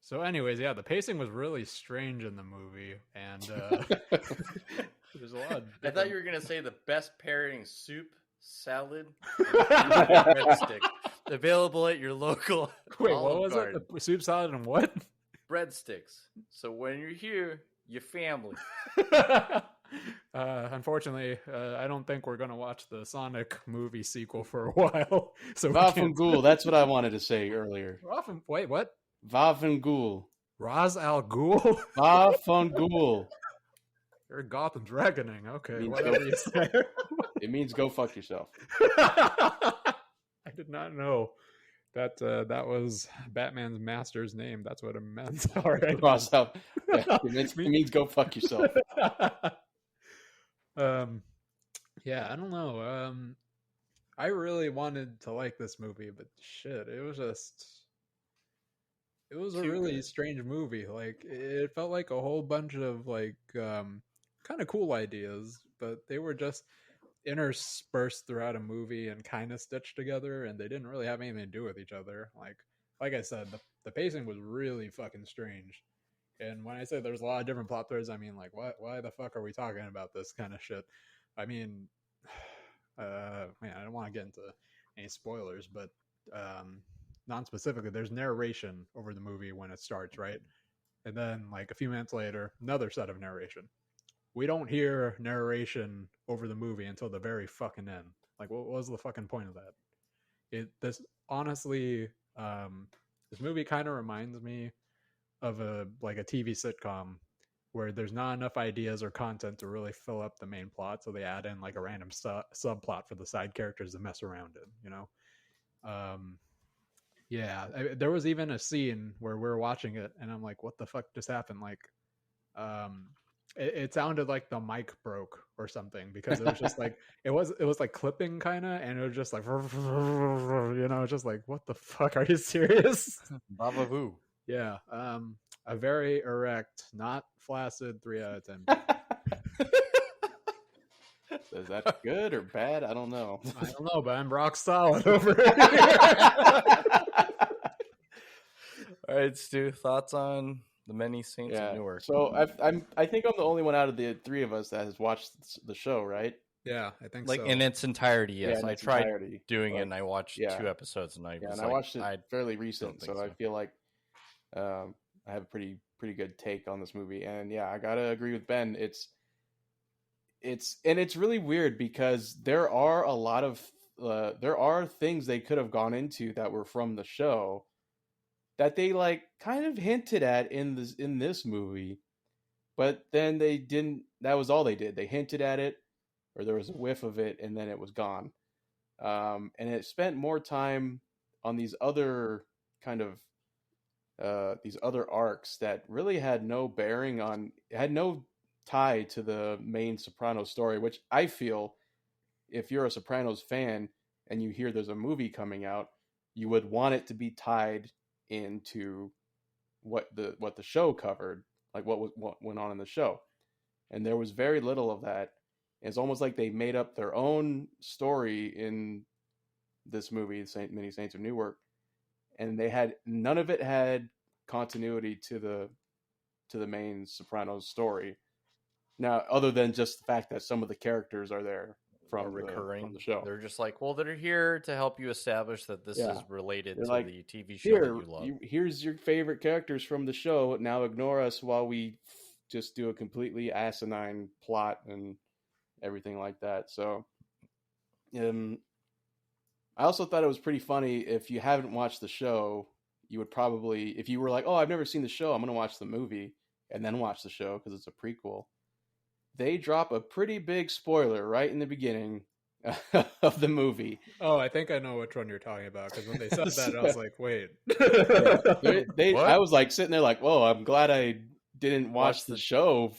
So, anyways, yeah, the pacing was really strange in the movie, and there's a lot. Of I thought different- you were gonna say the best pairing: soup, salad, and breadstick. Available at your local. Wait, Olive what was Garden. it? The soup salad and what? Breadsticks. So when you're here, your family. Unfortunately, I don't think we're gonna watch the Sonic movie sequel for a while. So we can't. Vafangul. That's what I wanted to say earlier. Wait, what? Vafangul. Raz Al Ghul? Vafangul. You're Gotham Dragoning. Okay, Means whatever go- you say. It means go fuck yourself. I did not know that that was Batman's master's name. That's what it meant. All right. Cross out. Yeah, it means go fuck yourself. Yeah, I don't know. I really wanted to like this movie, but shit, it was a Too really good. strange movie. Like it felt like a whole bunch of like kind of cool ideas, but they were just interspersed throughout a movie and kind of stitched together, and they didn't really have anything to do with each other. Like I said, the pacing was really fucking strange. And when I say there's a lot of different plot threads, I mean like why the fuck are we talking about this kind of shit? I mean, man, I don't want to get into any spoilers, but non-specifically, there's narration over the movie when it starts, right? And then like a few minutes later, another set of narration. We don't hear narration over the movie until the very fucking end. Like, what was the fucking point of that? This honestly, this movie kind of reminds me of a TV sitcom where there's not enough ideas or content to really fill up the main plot, so they add in like a random subplot for the side characters to mess around in. You know, yeah. There was even a scene where we were watching it, and I'm like, "What the fuck just happened?" Like, it sounded like the mic broke or something because it was just like it was like clipping kind of, and it was just like you know, just like, what the fuck, are you serious? Bavavoo. Yeah, a very erect, not flaccid 3 out of 10. Is that good or bad? I don't know. I don't know, but I'm rock solid over here. All right, Stu, thoughts on the Many Saints of Yeah. Newark? So I think I'm the only one out of the three of us that has watched the show, right? Yeah, I think Like so. in its entirety, Yeah, yes. in I its tried entirety, doing it, but and I watched yeah. 2 episodes, and I Yeah, was and I like, watched it fairly recent, think so I so. feel like I have a pretty good take on this movie. And yeah, I gotta agree with Ben. It's really weird because there are a lot of there are things they could have gone into that were from the show that they like kind of hinted at in this movie, but then they didn't. That was all they did. They hinted at it, or there was a whiff of it, and then it was gone. And it spent more time on these other kind of these other arcs that really had no bearing on, had no tie to the main Sopranos story, which I feel if you're a Sopranos fan and you hear there's a movie coming out, you would want it to be tied into what the show covered, like what went on in the show. And there was very little of that. It's almost like they made up their own story in this movie, Many Saints of Newark, and they had none of it had continuity to the main Sopranos story. Now, other than just the fact that some of the characters are there from the show, they're just like, well, they're here to help you establish that this is related to like, the TV show that here, you love. Here's your favorite characters from the show. Now ignore us while we just do a completely asinine plot and everything like that. So, I also thought it was pretty funny. If you haven't watched the show, you would probably, if you were like, oh, I've never seen the show, I'm going to watch the movie and then watch the show because it's a prequel. They drop a pretty big spoiler right in the beginning of the movie. Oh, I think I know which one you're talking about, because when they said that, I was like, wait. I was like sitting there like, whoa, I'm glad I didn't watch the show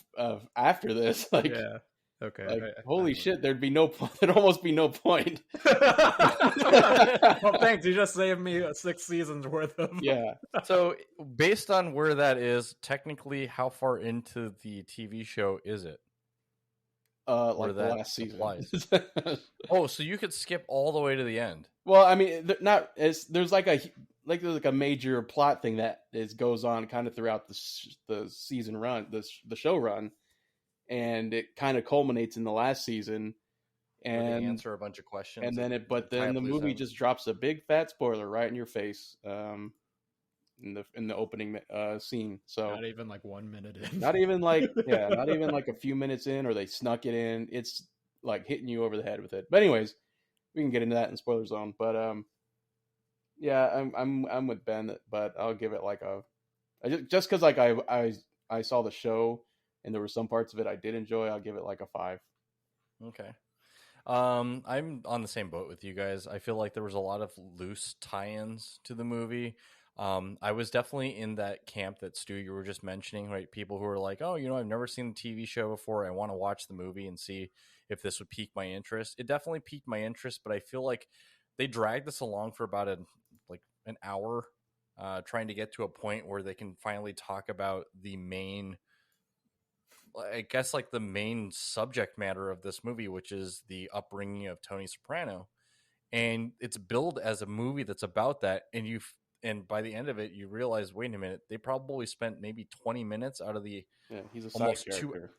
after this. Like, yeah. Okay. Like, holy shit, there'd almost be no point. Well, thanks. You just saved me 6 seasons worth of. Yeah. So, based on where that is, technically, how far into the TV show is it? Like the last season. Oh, so you could skip all the way to the end. Well, I mean, there's like a major plot thing that goes on kind of throughout the season run, the show run. And it kind of culminates in the last season, and they answer a bunch of questions. And then the movie just drops a big fat spoiler right in your face, in the opening scene. So not even like 1 minute in. Not even like not even like a few minutes in, or they snuck it in. It's like hitting you over the head with it. But anyways, we can get into that in spoiler zone. But yeah, I'm with Ben, but I'll give it like just because like I saw the show. And there were some parts of it I did enjoy. I'll give it like a 5. Okay. I'm on the same boat with you guys. I feel like there was a lot of loose tie-ins to the movie. I was definitely in that camp that Stu, you were just mentioning, right? People who are like, oh, I've never seen the TV show before. I want to watch the movie and see if this would pique my interest. It definitely piqued my interest, but I feel like they dragged this along for about an hour, trying to get to a point where they can finally talk about the main, I guess, like the main subject matter of this movie, which is the upbringing of Tony Soprano. And it's billed as a movie that's about that. And by the end of it, you realize, wait a minute, they probably spent maybe 20 minutes out of the he's a side character.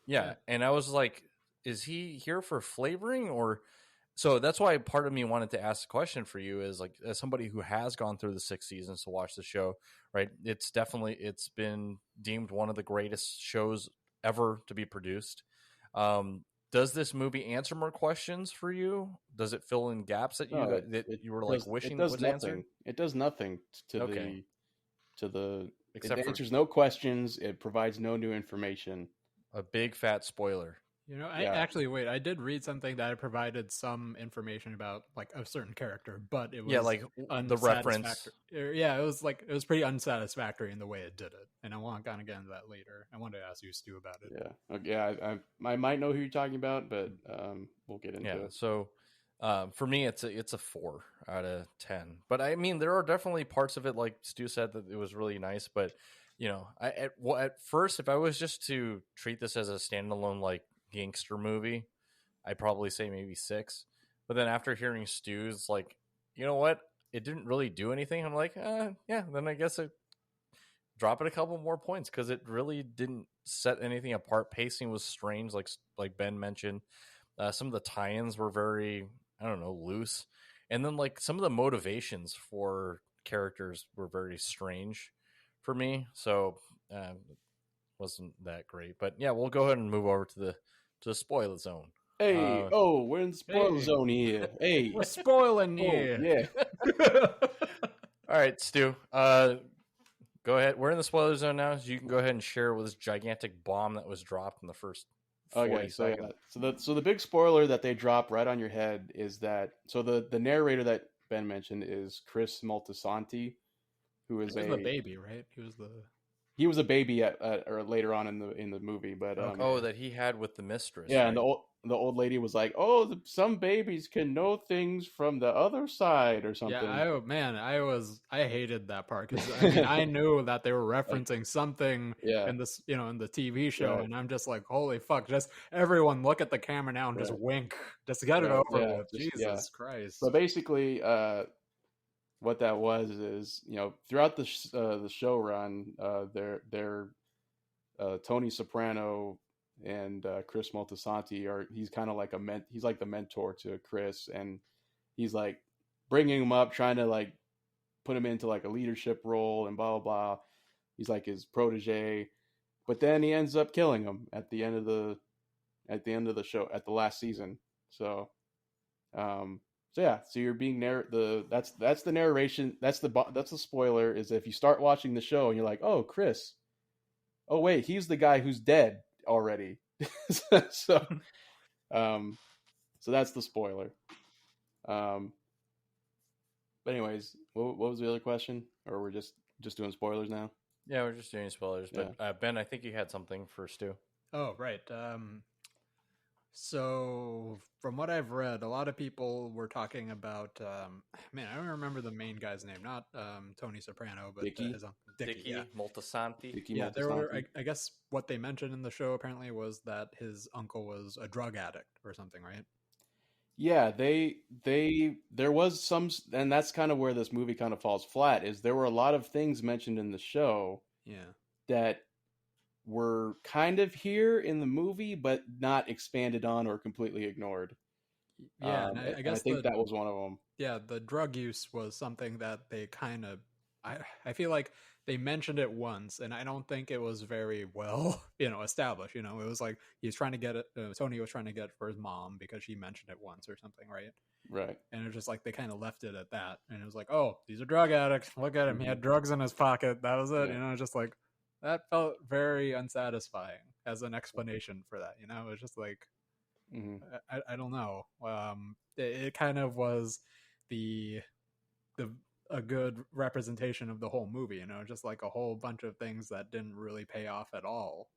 Yeah. And I was like, is he here for flavoring? Or so that's why part of me wanted to ask the question for you is, like, as somebody who has gone through the 6 seasons to watch the show, right? It's been deemed one of the greatest shows ever to be produced. Does this movie answer more questions for you? Does it fill in gaps that you were like wishing was answered? It does nothing it answers for, no questions. It provides no new information. A big fat spoiler. I did read something that it provided some information about like a certain character, but it was the reference. Yeah, it was pretty unsatisfactory in the way it did it, and I want to kind of get into that later. I wanted to ask you, Stu, about it. Yeah, I might know who you're talking about, but we'll get into it. So for me, it's a 4 out of 10. But I mean, there are definitely parts of it, like Stu said, that it was really nice. But at first, if I was just to treat this as a standalone like gangster movie, I'd probably say maybe 6. But then after hearing Stu's, like, you know what? It didn't really do anything. I'm like, yeah, then I guess I drop it a couple more points because it really didn't set anything apart. Pacing was strange, like Ben mentioned. Some of the tie-ins were very, I don't know, loose. And then like some of the motivations for characters were very strange for me. So wasn't that great. But yeah, we'll go ahead and move over to the spoiler zone. Hey, we're in the spoiler zone here. Hey, we're spoiling you. Yeah. All right, Stu. Go ahead. We're in the spoiler zone now, so you can go ahead and share with this gigantic bomb that was dropped in the first 40 seconds. So the big spoiler that they drop right on your head is that the narrator that Ben mentioned is Chris Moltisanti, who is the baby, right? He was a baby or later on in the movie, but that he had with the mistress. Yeah, right? and the old lady was like, some babies can know things from the other side or something. Yeah, I hated that part because I mean I knew that they were referencing something in this, in the TV show, and I'm just like, holy fuck! Just everyone look at the camera now and just wink, just get it over with. Jesus Christ! So basically, what that was is, throughout the show run, they're Tony Soprano and Chris Moltisanti he's kind of like he's like the mentor to Chris, and he's like bringing him up, trying to like put him into like a leadership role and blah blah blah. He's like his protege, but then he ends up killing him at the end of the show, at the last season. So so you're being that's the narration. That's the spoiler, is if you start watching the show and you're like, oh, Chris, oh wait, he's the guy who's dead already. so that's the spoiler. But anyways, what was the other question? Or we're just doing spoilers now? Yeah, we're just doing spoilers. But Ben, I think you had something for Stu. Oh, right. So from what I've read, a lot of people were talking about, I don't remember the main guy's name, not Tony Soprano, but Dickie Moltisanti. Yeah, I guess what they mentioned in the show apparently was that his uncle was a drug addict or something, right? Yeah, there was some, and that's kind of where this movie kind of falls flat, is there were a lot of things mentioned in the show that were kind of here in the movie, but not expanded on or completely ignored. Yeah, and I guess I think that was one of them. Yeah, the drug use was something that they kind of, I feel like they mentioned it once, and I don't think it was very well, established. It was like he was trying to get it. Tony was trying to get it for his mom because she mentioned it once or something, right? Right. And it was just like they kind of left it at that, and it was like, oh, these are drug addicts. Look at him; he had drugs in his pocket. That was it. Just like. That felt very unsatisfying as an explanation for that. It was just like, I don't know. It kind of was a good representation of the whole movie. Just like a whole bunch of things that didn't really pay off at all.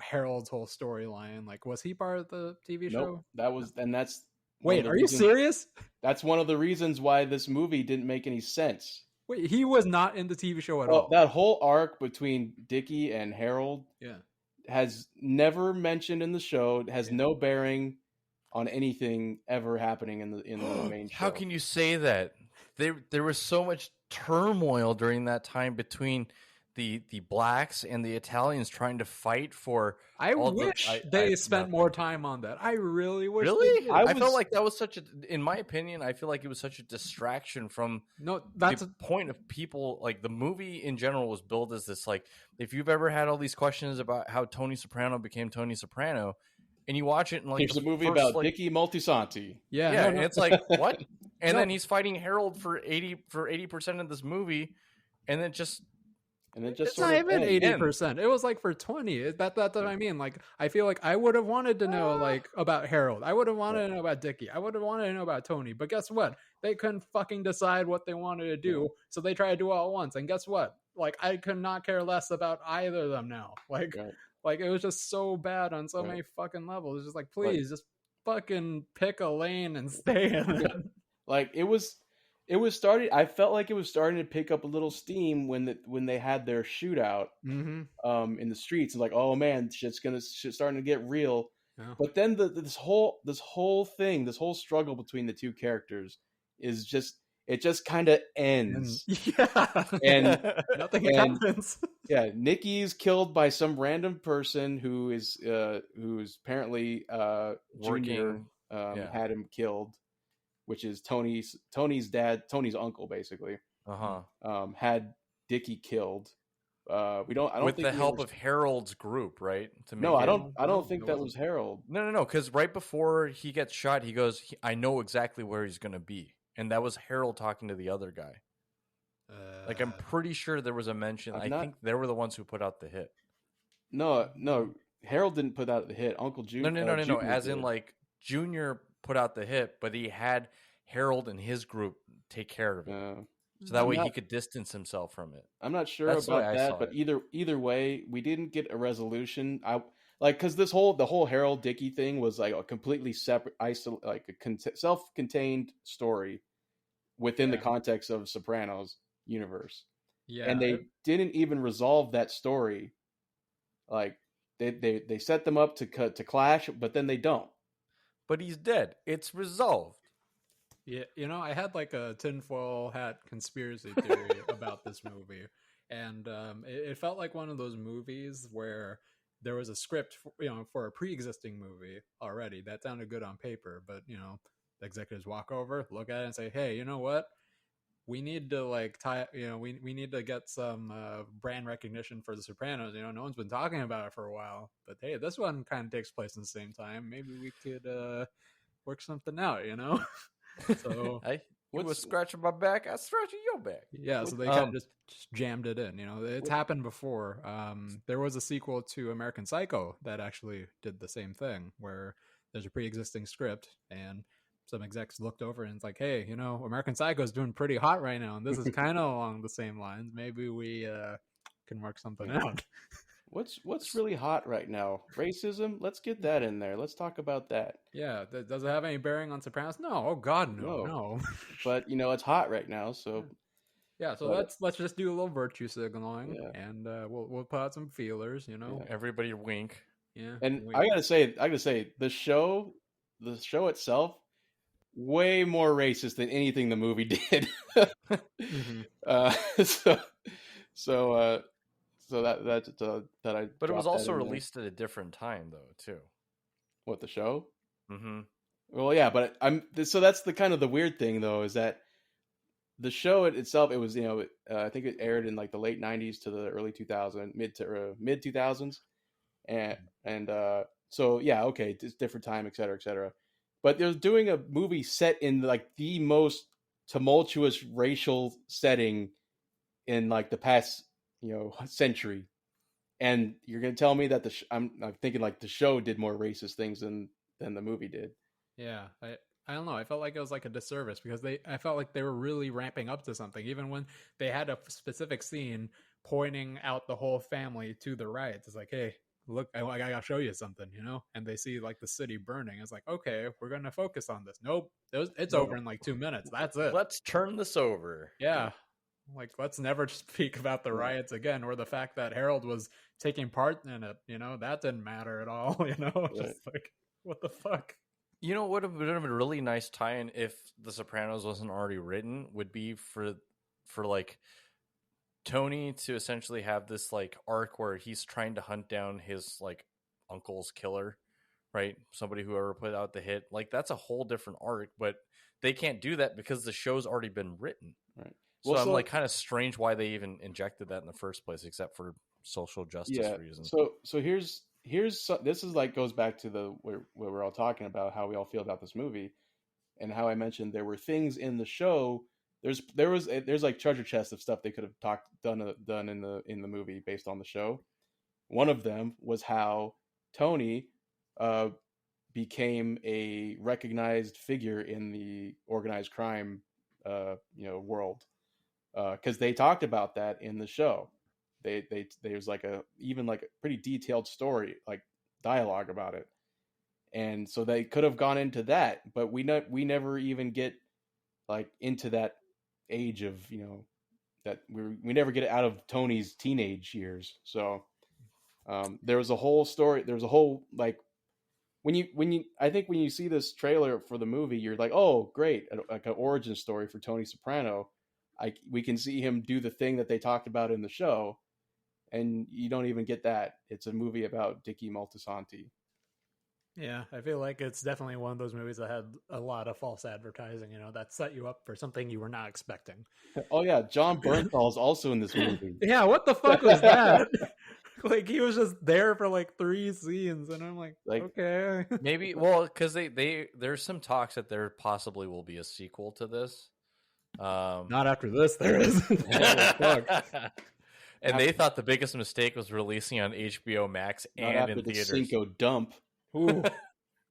Harold's whole storyline. Like, was he part of the TV show? That's. Wait, are you serious? That's one of the reasons why this movie didn't make any sense. Wait, he was not in the TV show at all. That whole arc between Dickie and Harold has never mentioned in the show. It has no bearing on anything ever happening in the main show. How can you say that? There was so much turmoil during that time between the blacks and the Italians trying to fight for. I wish they spent more time on that. I really wish. Really, I felt like that was in my opinion, I feel like it was such a distraction from the point of people. Like the movie in general was built as this, like, if you've ever had all these questions about how Tony Soprano became Tony Soprano, and you watch it and like here's a movie about Dickie Moltisanti. And it's like what? And then he's fighting Harold for 80% of this movie, and then just. And then just it's not even 80%. It was like for 20. That's what I mean. Like, I feel like I would have wanted to know like about Harold. I would have wanted to know about Dickie. I would have wanted to know about Tony. But guess what? They couldn't fucking decide what they wanted to do, so they tried to do it all at once. And guess what? Like, I could not care less about either of them now. Like, like it was just so bad on so many fucking levels. It's just like, please, just fucking pick a lane and stay in it. Like it was it was starting. I felt like it was starting to pick up a little steam when they had their shootout Mm-hmm. in the streets. Like, oh man, shit's starting to get real. Yeah. But then this whole thing, this whole struggle between the two characters is just kind of ends. Yeah. And Nothing and happens. yeah, Nikki's killed by some random person who's apparently Junior Yeah. had him killed, which is Tony's dad, Tony's uncle, basically. Had Dickie killed. I don't with think the help of Harold's group, right? To make No, I it... don't think that was Harold. No. Because right before he gets shot, he goes, "I know exactly where he's going to be," and that was Harold talking to the other guy. Like, I'm pretty sure there was a mention. I think they were the ones who put out the hit. No, Harold didn't put out the hit. Uncle Junior. No. As in, like, Junior put out the hit, but he had Harold and his group take care of it, so that way he could distance himself from it. I'm not sure about that, but either way, we didn't get a resolution. Because the whole Harold Dickie thing was like a completely separate, self-contained story within the context of Sopranos universe. Yeah, and they didn't even resolve that story. Like they set them up to clash, but then they don't. But he's dead. It's resolved. Yeah, I had like a tinfoil hat conspiracy theory about this movie, and it felt like one of those movies where there was a script, for a pre-existing movie already that sounded good on paper, but the executives walk over, look at it, and say, "Hey, you know what? We need to we need to get some brand recognition for The Sopranos. No one's been talking about it for a while, but hey, this one kind of takes place in the same time. Maybe we could work something out, So you was scratching my back, I was scratching your back." Yeah, so they kind of just jammed it in. It's happened before. There was a sequel to American Psycho that actually did the same thing, where there's a pre-existing script and some execs looked over and it's like, "Hey, American Psycho is doing pretty hot right now, and this is kind of along the same lines. Maybe we can work something out." What's really hot right now? Racism? Let's get that in there. Let's talk about that. Yeah, does it have any bearing on Sopranos? No. Oh God, no. But it's hot right now, so yeah. So let's just do a little virtue signaling, and we'll put out some feelers. Everybody wink. Yeah. And wink. I gotta say, the show itself, way more racist than anything the movie did. So that I. But it was also released at a different time, though, too. What, the show? Mm-hmm. Well, yeah, but so that's the kind of the weird thing, though, is that the show itself, it was I think it aired in like the late '90s to the early 2000s, mid 2000s, and so yeah, okay, it's different time, et cetera, et cetera. But they're doing a movie set in like the most tumultuous racial setting in like the past century, and you're gonna tell me that I'm thinking like the show did more racist things than the movie did. Yeah, I don't know. I felt like it was like a disservice because I felt like they were really ramping up to something, even when they had a specific scene pointing out the whole family to the riots. It's like, hey, look, I gotta show you something, and they see like the city burning. It's like, okay, we're gonna focus on this. Nope, it's over in like 2 minutes. That's it. Let's turn this over. Yeah. Like, let's never speak about the riots again, or the fact that Harold was taking part in it. That didn't matter at all. Just like, what the fuck? What would have been a really nice tie-in if The Sopranos wasn't already written would be for like Tony to essentially have this like arc where he's trying to hunt down his like uncle's killer, right? Somebody who ever put out the hit. Like, that's a whole different arc, but they can't do that because the show's already been written. Right. So I'm like kind of strange why they even injected that in the first place, except for social justice reasons. So here's this is like goes back to where we're all talking about how we all feel about this movie, and how I mentioned there were things in the show. There's like treasure chests of stuff they could have done in the movie based on the show. One of them was how Tony became a recognized figure in the organized crime world. Because they talked about that in the show. There's like a pretty detailed story, like dialogue about it, and so they could have gone into that, but we never even get like into that age of that we never get out of Tony's teenage years. So there was a whole story. There was a whole like when you I think when you see this trailer for the movie, you're like, oh great, like an origin story for Tony Soprano. We can see him do the thing that they talked about in the show, and you don't even get that. It's a movie about Dickie Moltisanti. Yeah, I feel like it's definitely one of those movies that had a lot of false advertising, that set you up for something you were not expecting. Oh yeah, John Bernthal's also in this movie. Yeah, what the fuck was that? Like, he was just there for like 3 scenes, and I'm like okay. Maybe, well, because there's some talks that there possibly will be a sequel to this. Not after this, there is. And they thought the biggest mistake was releasing on HBO Max and in theaters. Cinco dump. Ooh.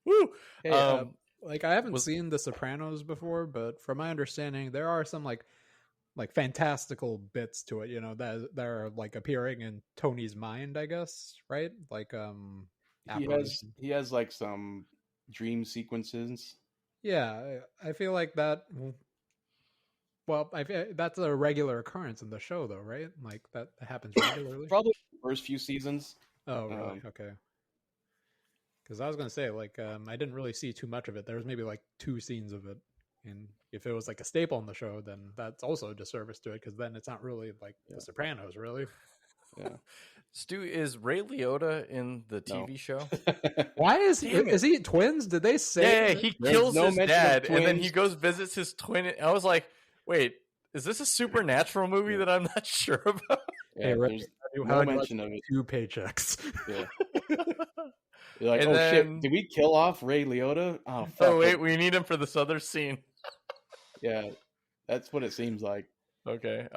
Woo! Hey, I haven't seen The Sopranos before, but from my understanding, there are some like fantastical bits to it, that are like appearing in Tony's mind, I guess, right? Like he has like some dream sequences. Yeah, I feel like that. Well, that's a regular occurrence in the show, though, right? Like that happens regularly. Probably the first few seasons. Oh, really? Okay. Because I was gonna say, like, I didn't really see too much of it. There was maybe like 2 scenes of it, and if it was like a staple in the show, then that's also a disservice to it. Because then it's not really like The Sopranos, really. Yeah. Stu, is Ray Liotta in the TV show? Why is he? Is he twins? Did they say? Yeah, he kills his dad, and then he goes visits his twin. I was like, wait, is this a supernatural movie that I'm not sure about? Yeah, there's no mention of it. 2 paychecks. Yeah. You're like, shit, did we kill off Ray Liotta? Oh, fuck. Oh, wait, we need him for this other scene. Yeah, that's what it seems like. Okay.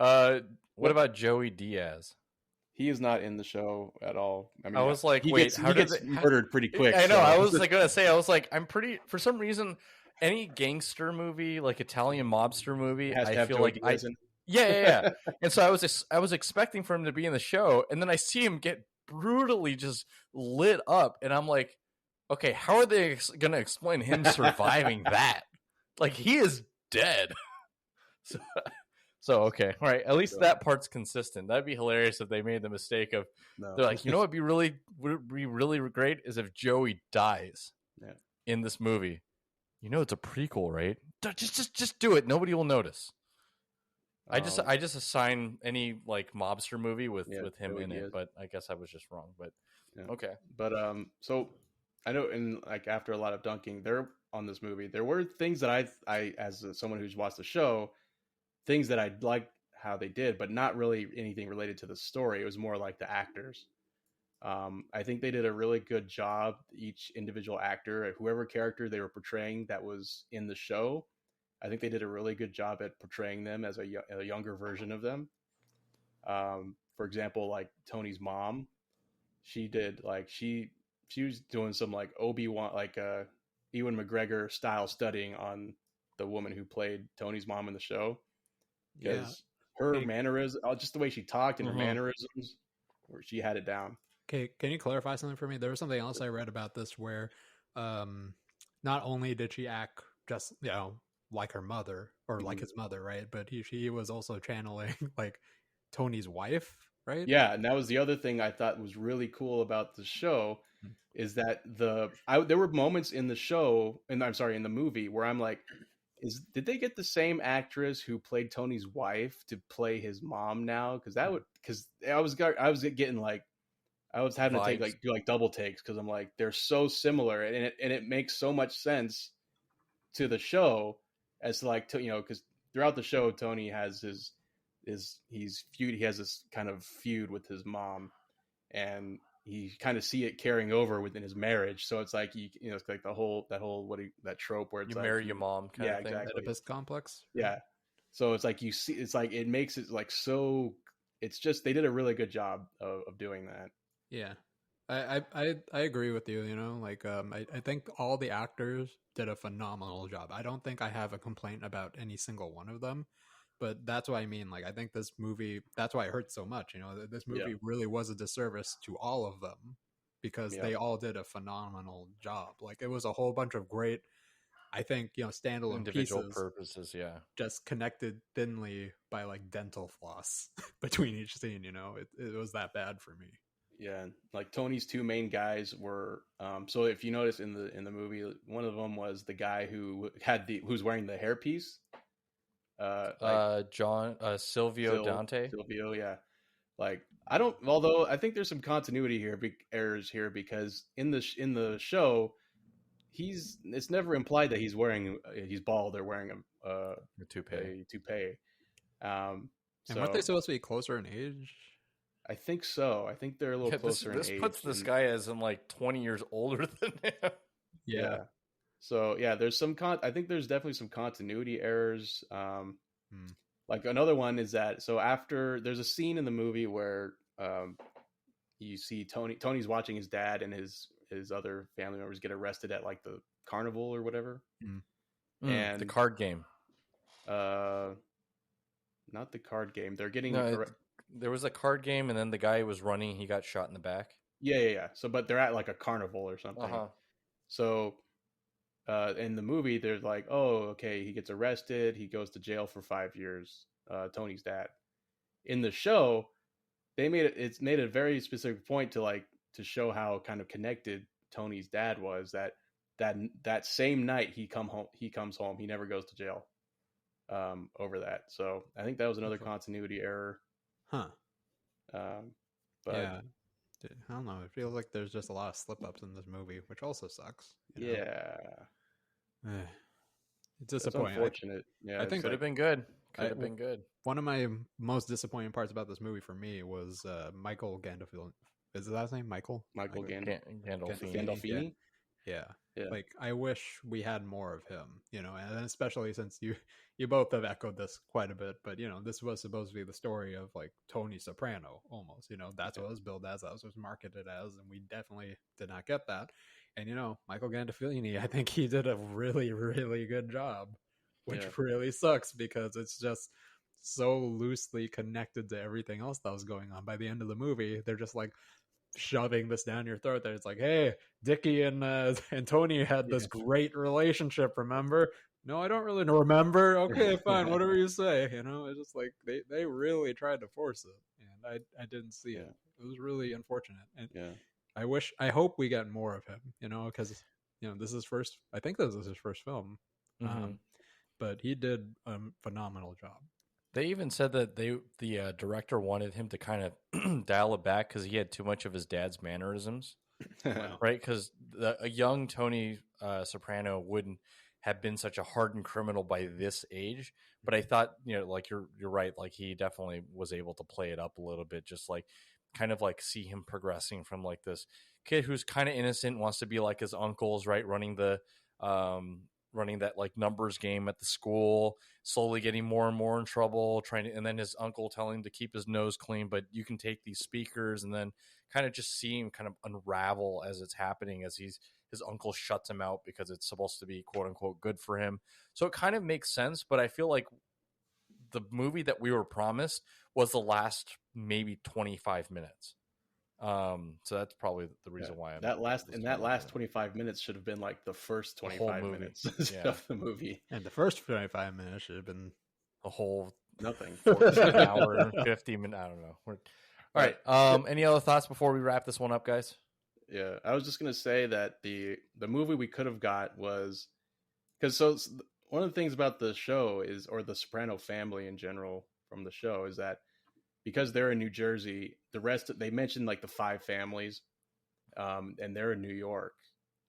What about Joey Diaz? He is not in the show at all. I mean, I was like, he gets murdered pretty quick. I know. I was like gonna say, I'm pretty. For some reason, any gangster movie, like Italian mobster movie, I feel like yeah. And so I was expecting for him to be in the show, and then I see him get brutally just lit up, and I'm like, okay, how are they gonna explain him surviving that? Like, he is dead. So okay, all right. At least that part's consistent. That'd be hilarious if they made the mistake of they're like, what would be really great is if Joey dies in this movie. It's a prequel, right? Just do it. Nobody will notice. I just assign any like mobster movie with him in it, but I guess I was just wrong. But okay. But so I know after a lot of dunking there on this movie, there were things that I as someone who's watched the show, things that I liked how they did, but not really anything related to the story. It was more like the actors. I think they did a really good job. Each individual actor, whoever character they were portraying that was in the show, I think they did a really good job at portraying them as a younger version of them. For example, like Tony's mom, she did like she was doing some like Obi-Wan, like Ewan McGregor style studying on the woman who played Tony's mom in the show. Because her mannerisms, just the way she talked and her mannerisms, where she had it down. Okay, can you clarify something for me? There was something else I read about this where not only did she act just, like her mother or like his mother, right? But she was also channeling like Tony's wife, right? Yeah, and that was the other thing I thought was really cool about the show is that there were moments in the show, and I'm sorry, in the movie where I'm like, did they get the same actress who played Tony's wife to play his mom now? Because I was getting like, I was having to do double takes because I'm like, they're so similar, and it makes so much sense to the show as to like, because throughout the show, Tony has he has this kind of feud with his mom, and you kind of see it carrying over within his marriage. So it's like it's like that trope where it's you like marry your mom kind of thing. Exactly. Oedipus complex. Yeah. So it's like it makes it like so. It's just they did a really good job of doing that. Yeah, I agree with you. I think all the actors did a phenomenal job. I don't think I have a complaint about any single one of them. But that's what I mean. Like, I think this movie, that's why it hurts so much. This movie really was a disservice to all of them because they all did a phenomenal job. Like, it was a whole bunch of great I think, standalone Individual pieces purposes, yeah. just connected thinly by like dental floss between each scene. It was that bad for me. Yeah, like Tony's two main guys were. So if you notice in the movie, one of them was the guy who's wearing the hairpiece. Silvio Dante. Silvio, yeah. Like I don't. Although I think there's some continuity errors here because in the show, it's never implied that he's bald or wearing A toupee. And So weren't they supposed to be closer in age? I think so. I think they're a little closer This in age. puts this guy as in like 20 years older than him. Yeah. So yeah, there's I think there's definitely some continuity errors. Like another one is that after there's a scene in the movie where you see Tony's watching his dad and his other family members get arrested at like the carnival or whatever. And the card game. Not the card game. They're getting there was a card game, and then the guy who was running, he got shot in the back. Yeah. So, but they're at like a carnival or something. So, in the movie, they're like, "Oh, okay." He gets arrested. He goes to jail for 5 years. Tony's dad. In the show, they made it. It's made a very specific point to show how kind of connected Tony's dad was. That same night he comes home. He never goes to jail. Over that. So I think that was another continuity error. Huh. But yeah. I don't know. It feels like there's just a lot of slip-ups in this movie, which also sucks. Yeah. It's disappointing. Unfortunate. Yeah, I think could have been good. Could have been good. One of my most disappointing parts about this movie for me was Michael Gandolfini. Is his last name Michael? Michael Gandolfini. Gandolfini? Yeah. Like I wish we had more of him, and especially since you both have echoed this quite a bit, but this was supposed to be the story of like Tony Soprano almost, that's what it was billed as, that was marketed as, and we definitely did not get that. And Michael Gandolfini, I think he did a really, really good job, which really sucks because it's just so loosely connected to everything else that was going on. By the end of the movie, they're just like shoving this down your throat that it's like, hey, Dickie and Tony had this great relationship, remember? No, I don't really remember. Okay, fine, whatever you say. It's just like they really tried to force it, and I didn't see it. It was really unfortunate. And I hope we get more of him, because this is first. I think this is his first film, but he did a phenomenal job. They even said that the director wanted him to kind of dial it back because he had too much of his dad's mannerisms, right? Because a young Tony Soprano wouldn't have been such a hardened criminal by this age. But I thought, like you're right, like he definitely was able to play it up a little bit, just like kind of like see him progressing from like this kid who's kind of innocent, wants to be like his uncles, right? Running that like numbers game at the school, slowly getting more and more in trouble, and then his uncle telling him to keep his nose clean, but you can take these speakers, and then kind of just see him kind of unravel as it's happening, as his uncle shuts him out because it's supposed to be quote unquote good for him. So it kind of makes sense, but I feel like the movie that we were promised was the last maybe 25 minutes. So that's probably the reason why that last 25 minutes should have been like the first 25 minutes of the movie, and the first 25 minutes should have been the whole nothing. An hour 50 minutes. I don't know. All right. Any other thoughts before we wrap this one up, guys? Yeah, I was just gonna say that the movie we could have got was because one of the things about the show or the Soprano family in general from the show is that because they're in New Jersey, they mentioned like the 5 families, and they're in New York,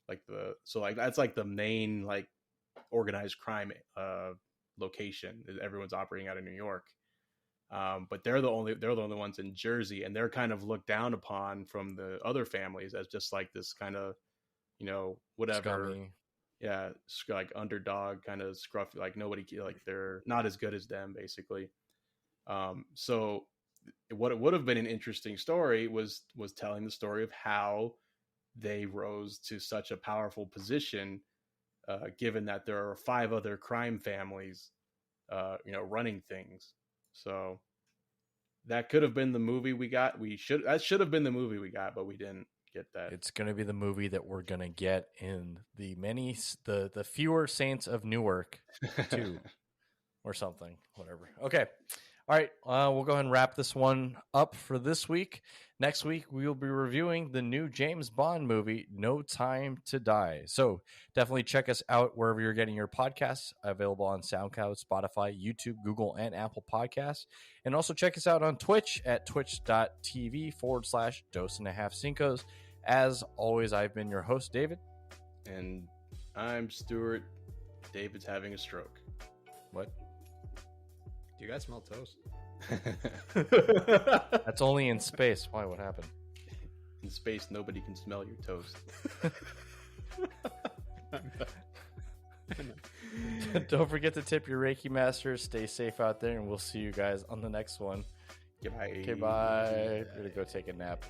that's like the main like organized crime location. Everyone's operating out of New York, but they're the only ones in Jersey, and they're kind of looked down upon from the other families as just like this kind of whatever. Scummy. Yeah, like underdog kind of scruffy, like nobody, like they're not as good as them basically. So what it would have been an interesting story was telling the story of how they rose to such a powerful position, given that there are 5 other crime families, running things. So that could have been the movie we got. That should have been the movie we got, but we didn't get that. It's going to be the movie that we're going to get in the fewer Saints of Newark 2 or something, whatever. Okay. All right. We'll go ahead and wrap this one up for this week. Next week, we will be reviewing the new James Bond movie, No Time to Die. So definitely check us out wherever you're getting your podcasts, available on SoundCloud, Spotify, YouTube, Google, and Apple Podcasts. And also check us out on Twitch at twitch.tv/Dose and a Half 5incos. As always, I've been your host, David. And I'm Stuart. David's having a stroke. What? Do you guys smell toast? That's only in space. Why? What happened? In space, nobody can smell your toast. Don't forget to tip your Reiki masters. Stay safe out there, and we'll see you guys on the next one. Goodbye. Okay, bye. I'm gonna go take a nap.